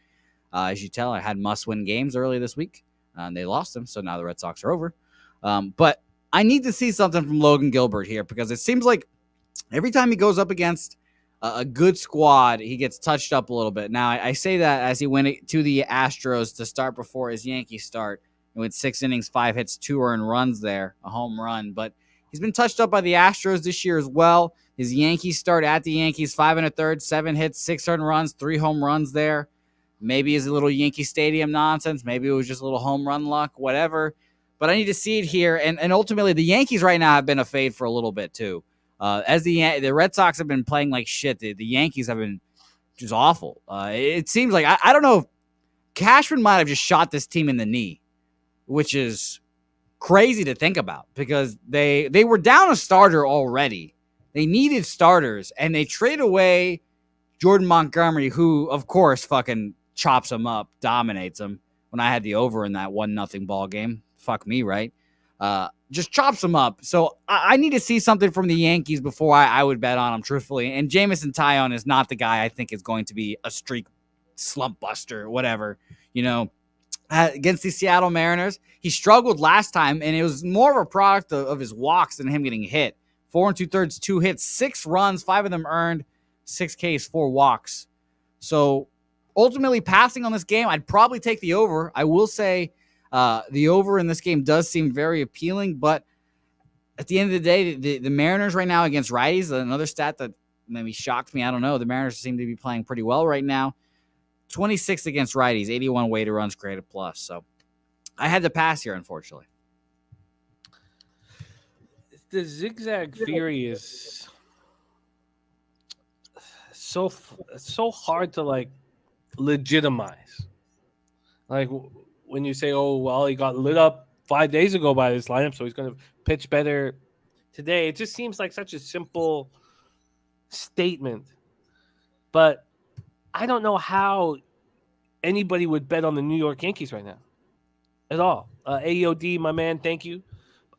As you tell, I had must-win games early this week, and they lost them, so now the Red Sox are over. But I need to see something from Logan Gilbert here because it seems like every time he goes up against a good squad, he gets touched up a little bit. Now, I say that as he went to the Astros to start before his Yankees start. He went 6 innings, 5 hits, 2 earned runs there, a home run. But he's been touched up by the Astros this year as well. His Yankees start at the Yankees, 5 1/3, 7 hits, 6 earned runs, 3 home runs there. Maybe it's a little Yankee Stadium nonsense. Maybe it was just a little home run luck, whatever. But I need to see it here. And ultimately, the Yankees right now have been a fade for a little bit too. As the Red Sox have been playing like shit, the Yankees have been just awful. It seems like, I don't know, if Cashman might have just shot this team in the knee, which is crazy to think about because they were down a starter already. They needed starters, and they trade away Jordan Montgomery, who, of course, fucking chops them up, dominates them. When I had the over in that 1-0 ball game, fuck me, right? Just chops them up. So I need to see something from the Yankees before I would bet on them, truthfully. And Jameson Taillon is not the guy I think is going to be a streak slump buster, whatever. Against the Seattle Mariners, he struggled last time, and it was more of a product of his walks than him getting hit. 4 2/3, 2 hits, 6 runs, 5 of them earned, 6 Ks, 4 walks. So ultimately, passing on this game, I'd probably take the over. I will say the over in this game does seem very appealing, but at the end of the day, the Mariners right now against righties, another stat that maybe shocked me, I don't know, the Mariners seem to be playing pretty well right now. 26 against righties, 81 weighted runs created plus. So I had to pass here, unfortunately. The zigzag theory is so hard to legitimize. Like when you say, "Oh, well, he got lit up 5 days ago by this lineup, so he's going to pitch better today." It just seems like such a simple statement, but I don't know how anybody would bet on the New York Yankees right now at all. AOD, my man, thank you.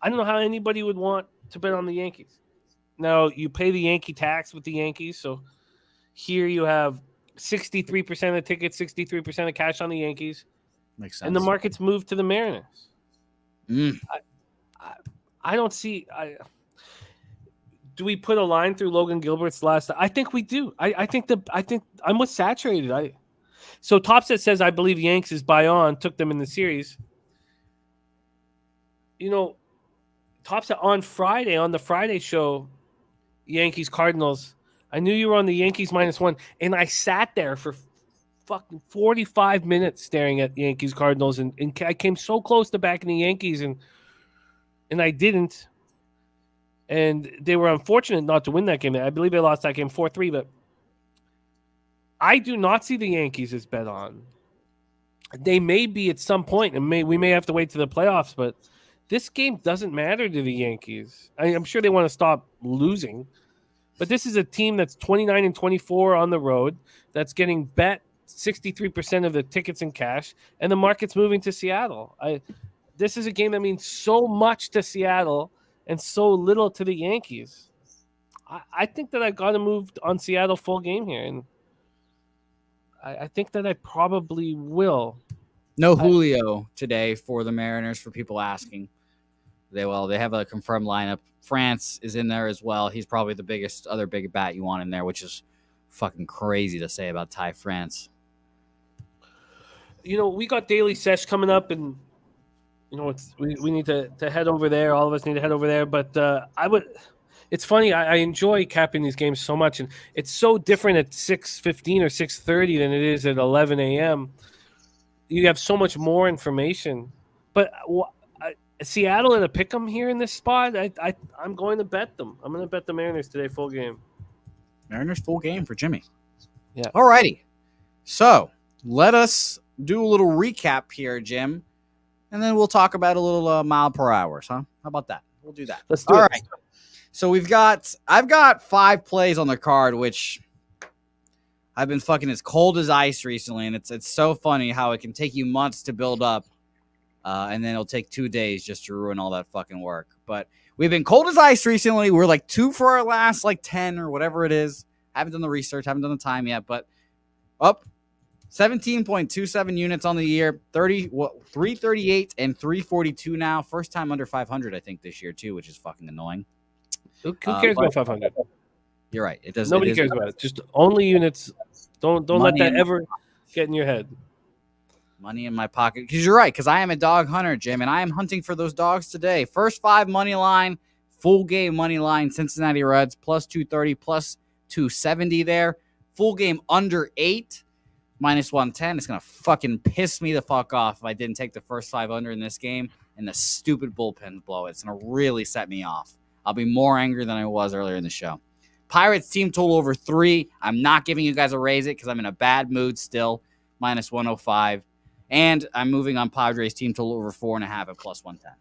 I don't know how anybody would want to bet on the Yankees. Now, you pay the Yankee tax with the Yankees, so here you have 63% of tickets, 63% of cash on the Yankees. Makes sense. And the market's moved to the Mariners. I don't see... Do we put a line through Logan Gilbert's last? I think we do. I think I'm with saturated. So Topset says I believe Yanks is buy on, took them in the series. Topset on Friday on the Friday show, Yankees Cardinals. I knew you were on the Yankees -1, and I sat there for fucking 45 minutes staring at Yankees Cardinals, and I came so close to backing the Yankees, and I didn't. And they were unfortunate not to win that game. I believe they lost that game 4-3, but I do not see the Yankees as bet on. They may be at some point, and we may have to wait to the playoffs, but this game doesn't matter to the Yankees. I'm sure they want to stop losing, but this is a team that's 29-24 on the road, that's getting bet 63% of the tickets in cash, and the market's moving to Seattle. This is a game that means so much to Seattle and so little to the Yankees. I think that I got to move on Seattle full game here, and I think that I probably will. No Julio today for the Mariners, for people asking. They have a confirmed lineup. France is in there as well. He's probably the other big bat you want in there, which is fucking crazy to say about Ty France. We got Daily Sesh coming up, and we need to head over there. All of us need to head over there. But it's funny. I enjoy capping these games so much, and it's so different at 6:15 or 6:30 than it is at 11 a.m. You have so much more information. But Seattle at a pick'em here in this spot. I'm going to bet them. I'm going to bet the Mariners today full game. Mariners full game for Jimmy. Yeah. Alrighty. So let us do a little recap here, Jim, and then we'll talk about a little mile per hour. Huh? How about that? We'll do that. Let's do it. All right. So I've got 5 plays on the card, which I've been fucking as cold as ice recently, and it's so funny how it can take you months to build up, and then it'll take 2 days just to ruin all that fucking work. But we've been cold as ice recently. We're like 2 for our last 10 or whatever it is. Haven't done the research, haven't done the time yet, but up 17.27 units on the year, 338 and 342 now. First time under 500, I think, this year too, which is fucking annoying. Who cares about 500? You're right. It doesn't. Nobody cares about it. Just only units. Don't let that ever get in your head. Money in my pocket. Because you're right. Because I am a dog hunter, Jim, and I am hunting for those dogs today. First 5 money line, full game money line. Cincinnati Reds plus 230, plus 270 there. Full game under 8, minus 110. It's gonna fucking piss me the fuck off if I didn't take the first 5 under in this game and the stupid bullpen blow. It's gonna really set me off. I'll be more angry than I was earlier in the show. Pirates team total over 3. I'm not giving you guys a raise it because I'm in a bad mood still. Minus 105. And I'm moving on Padres team total over 4.5 at plus 110.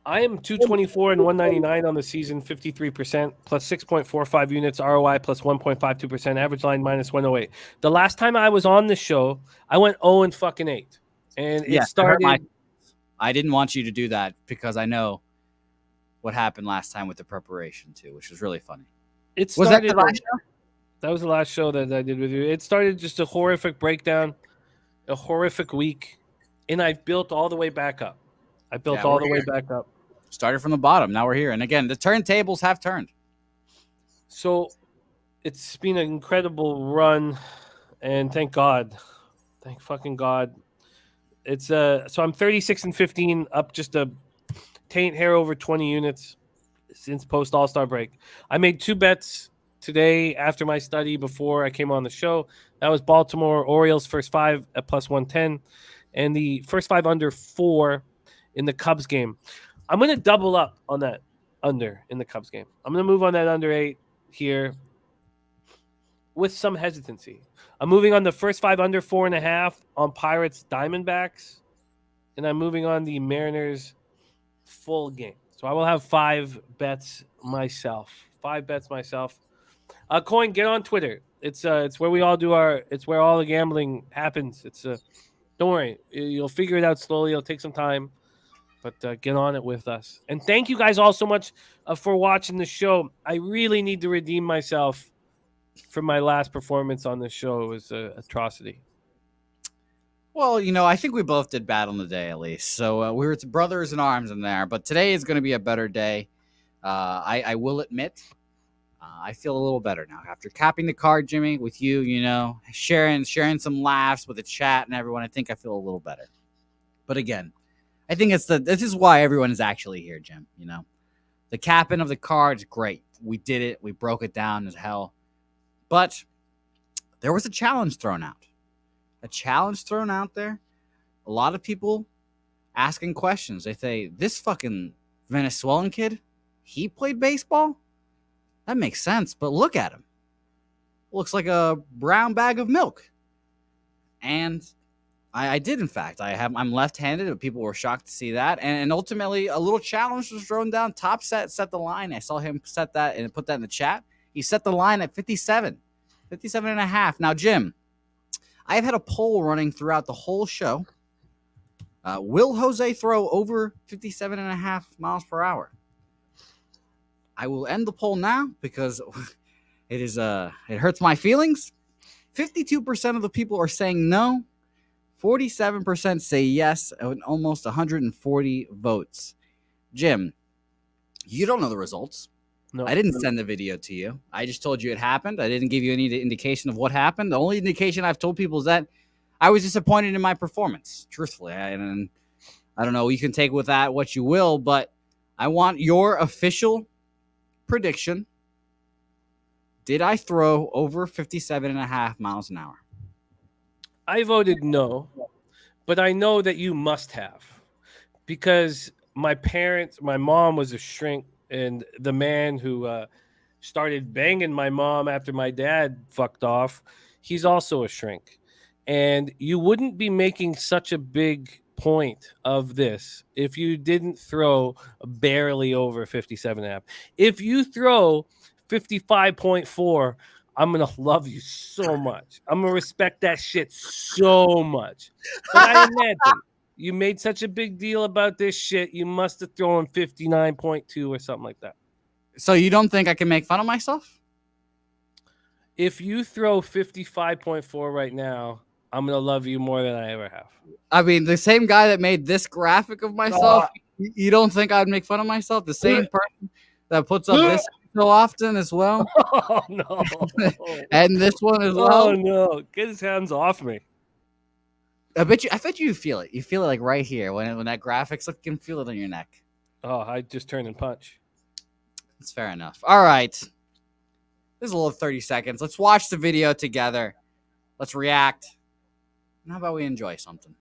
I am 224 and 199 on the season, 53%, plus 6.45 units, ROI plus 1.52%, average line minus 108. The last time I was on the show, I went 0 and fucking 8. And it started. I didn't want you to do that because I know what happened last time with the preparation too, which was really funny. Was that the last show? That was the last show that I did with you. It started just a horrific breakdown, a horrific week, and I've built all the way back up. Started from the bottom. Now we're here. And again, the turntables have turned. So it's been an incredible run, and thank God. Thank fucking God. It's so I'm 36 and 15, up just a taint hair over 20 units since post All-Star break. I made 2 bets today after my study before I came on the show. That was Baltimore Orioles first 5 at plus 110, and the first 5 under 4 in the Cubs game. I'm going to double up on that under in the Cubs game. I'm going to move on that under 8 here with some hesitancy. I'm moving on the first 5 under 4.5 on Pirates Diamondbacks, and I'm moving on the Mariners full game. So I will have 5 bets myself. 5 bets myself. Coin, get on Twitter. It's where we all do it's where all the gambling happens. Don't worry, you'll figure it out slowly. It'll take some time, but get on it with us. And thank you guys all so much for watching the show. I really need to redeem myself for my last performance on the show. It was an atrocity. Well, I think we both did bad on the day at least. So we were brothers in arms in there. But today is going to be a better day. I will admit, I feel a little better now after capping the card, Jimmy, with you. Sharing some laughs with the chat and everyone. I think I feel a little better. But again, I think this is why everyone is actually here, Jim. The capping of the card is great. We did it. We broke it down as hell. But there was a challenge thrown out. A challenge thrown out there. A lot of people asking questions. They say, this fucking Venezuelan kid, he played baseball? That makes sense, but look at him. Looks like a brown bag of milk. And I did, in fact. I'm left-handed, but people were shocked to see that. And ultimately, a little challenge was thrown down. Top set the line. I saw him set that and put that in the chat. He set the line at 57. 57.5. Now, Jim, I've had a poll running throughout the whole show. Will Jose throw over 57.5 miles per hour? I will end the poll now because it hurts my feelings. 52% of the people are saying no. 47% say yes, and almost 140 votes. Jim, you don't know the results. No, I didn't send the video to you. I just told you it happened. I didn't give you any indication of what happened. The only indication I've told people is that I was disappointed in my performance, truthfully. And I don't know. You can take with that what you will, but I want your official prediction. Did I throw over 57.5 miles an hour? I voted no, but I know that you must have, because my mom was a shrink, and the man who started banging my mom after my dad fucked off, he's also a shrink. And you wouldn't be making such a big point of this if you didn't throw barely over 57.5. If you throw 55.4, I'm going to love you so much. I'm going to respect that shit so much. But I imagine you made such a big deal about this shit, you must have thrown 59.2 or something like that. So you don't think I can make fun of myself? If you throw 55.4 right now, I'm going to love you more than I ever have. I mean, the same guy that made this graphic of myself, you don't think I'd make fun of myself? The same person that puts up this so often as well? Oh, no. And this one as well? Oh, no. Get his hands off me. I bet you feel it. You feel it like right here when that graphic's up, you can feel it on your neck. Oh, I just turn and punch. That's fair enough. All right. This is a little 30 seconds. Let's watch the video together. Let's react. And how about we enjoy something?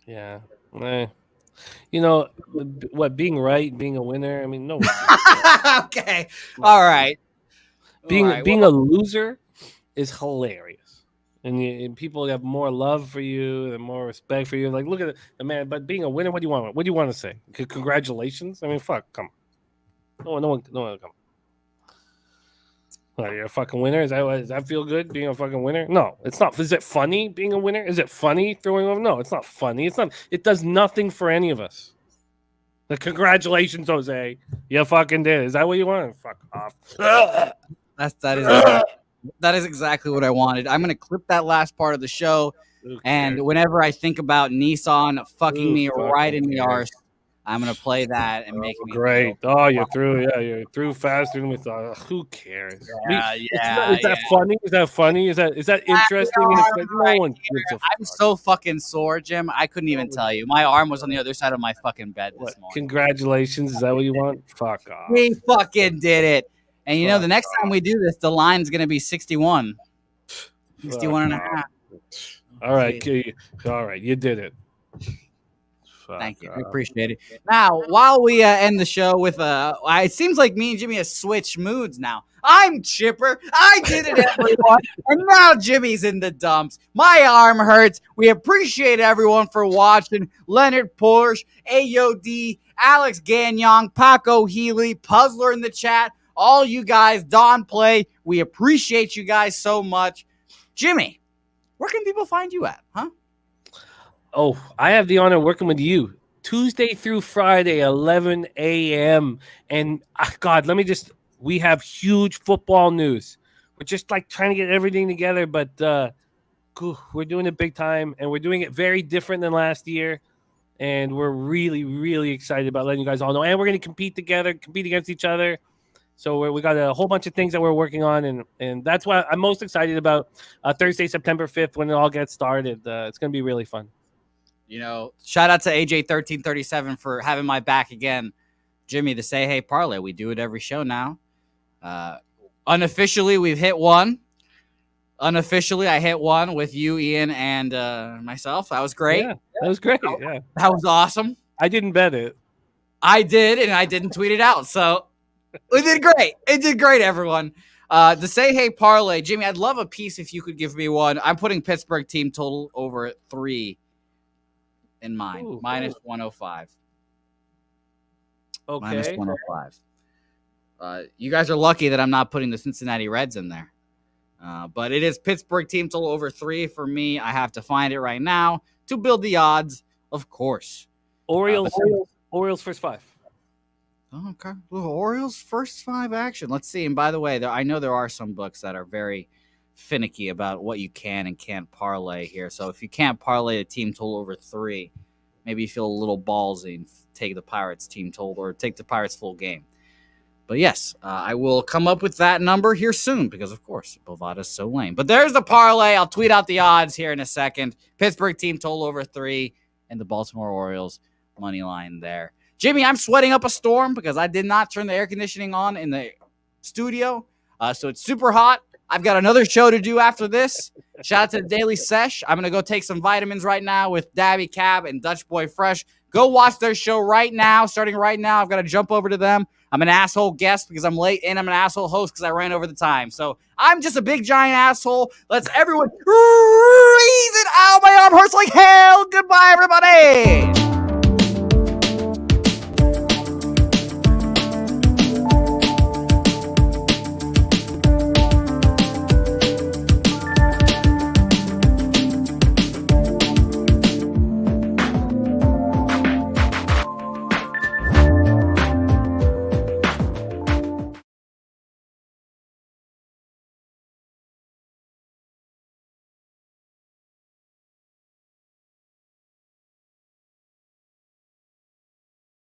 Yeah. You know, what, being right, being a winner, I mean, no. Okay. All right. Being All right. a loser is hilarious. And people have more love for you and more respect for you. Like, look at the man. But being a winner, what do you want? What do you want to say? Congratulations. I mean, fuck, come on. No one, come. What, you're a fucking winner? Does that feel good? Being a fucking winner? No, it's not. Is it funny being a winner? Is it funny throwing over? No, it's not funny. It's not. It does nothing for any of us. Like, congratulations, Jose. You fucking did. Is that what you want? Fuck off. That is exactly what I wanted. I'm gonna clip that last part of the show, and whenever I think about Nissan fucking me right in the arse, I'm gonna play that and make me great. Oh, you threw, you threw faster than we thought. Who cares? Is that funny? Is that funny? Is that interesting? No one gives a fuck. I'm so fucking sore, Jim. I couldn't even tell you. My arm was on the other side of my fucking bed this morning. Congratulations. Is that what you want? Fuck off. We fucking did it. And you know, the next time we do this, the line's gonna be 61. 61 and a half. All right. All right. You did it. Thank you. We appreciate it. Now, while we end the show with it seems like me and Jimmy have switched moods now. I'm chipper. I did it, everyone. And now Jimmy's in the dumps. My arm hurts. We appreciate everyone for watching. Leonard Porsche, AOD, Alex Gagnon, Paco Healy, Puzzler in the chat. All you guys, Don Play. We appreciate you guys so much. Jimmy, where can people find you at, huh? Oh, I have the honor of working with you Tuesday through Friday, 11 a.m. And God, we have huge football news. We're just like trying to get everything together, but we're doing it big time, and we're doing it very different than last year. And we're really, really excited about letting you guys all know. And we're going to compete against each other. So we got a whole bunch of things that we're working on, and that's why I'm most excited about Thursday, September 5th, when it all gets started. It's going to be really fun. You know, shout out to AJ1337 for having my back again. Jimmy, the Say Hey Parlay. We do it every show now. Unofficially, we've hit one. Unofficially, I hit one with you, Ian, and myself. That was great. Yeah, that was great. Yeah, that was awesome. I didn't bet it. I did, and I didn't tweet it out. So it did great. It did great, everyone. The Say Hey Parlay. Jimmy, I'd love a piece if you could give me one. I'm putting Pittsburgh team total over 3 in mine. Ooh, minus 105. Okay. Minus 105. You guys are lucky that I'm not putting the Cincinnati Reds in there. But it is Pittsburgh team total over 3 for me. I have to find it right now to build the odds, of course. Orioles first 5. Okay. Well, Orioles first 5 action. Let's see. And by the way, I know there are some books that are very finicky about what you can and can't parlay here. So if you can't parlay a team total over 3, maybe you feel a little ballsy and take the Pirates team total or take the Pirates full game. But yes, I will come up with that number here soon because, of course, Bovada's so lame. But there's the parlay. I'll tweet out the odds here in a second. Pittsburgh team total over 3 and the Baltimore Orioles money line there. Jimmy, I'm sweating up a storm because I did not turn the air conditioning on in the studio. So it's super hot. I've got another show to do after this. Shout out to the Daily Sesh. I'm going to go take some vitamins right now with Dabby Cab and Dutch Boy Fresh. Go watch their show right now. Starting right now, I've got to jump over to them. I'm an asshole guest because I'm late, and I'm an asshole host because I ran over the time. So I'm just a big, giant asshole. Let's everyone freeze it out. My arm hurts like hell. Goodbye, everybody.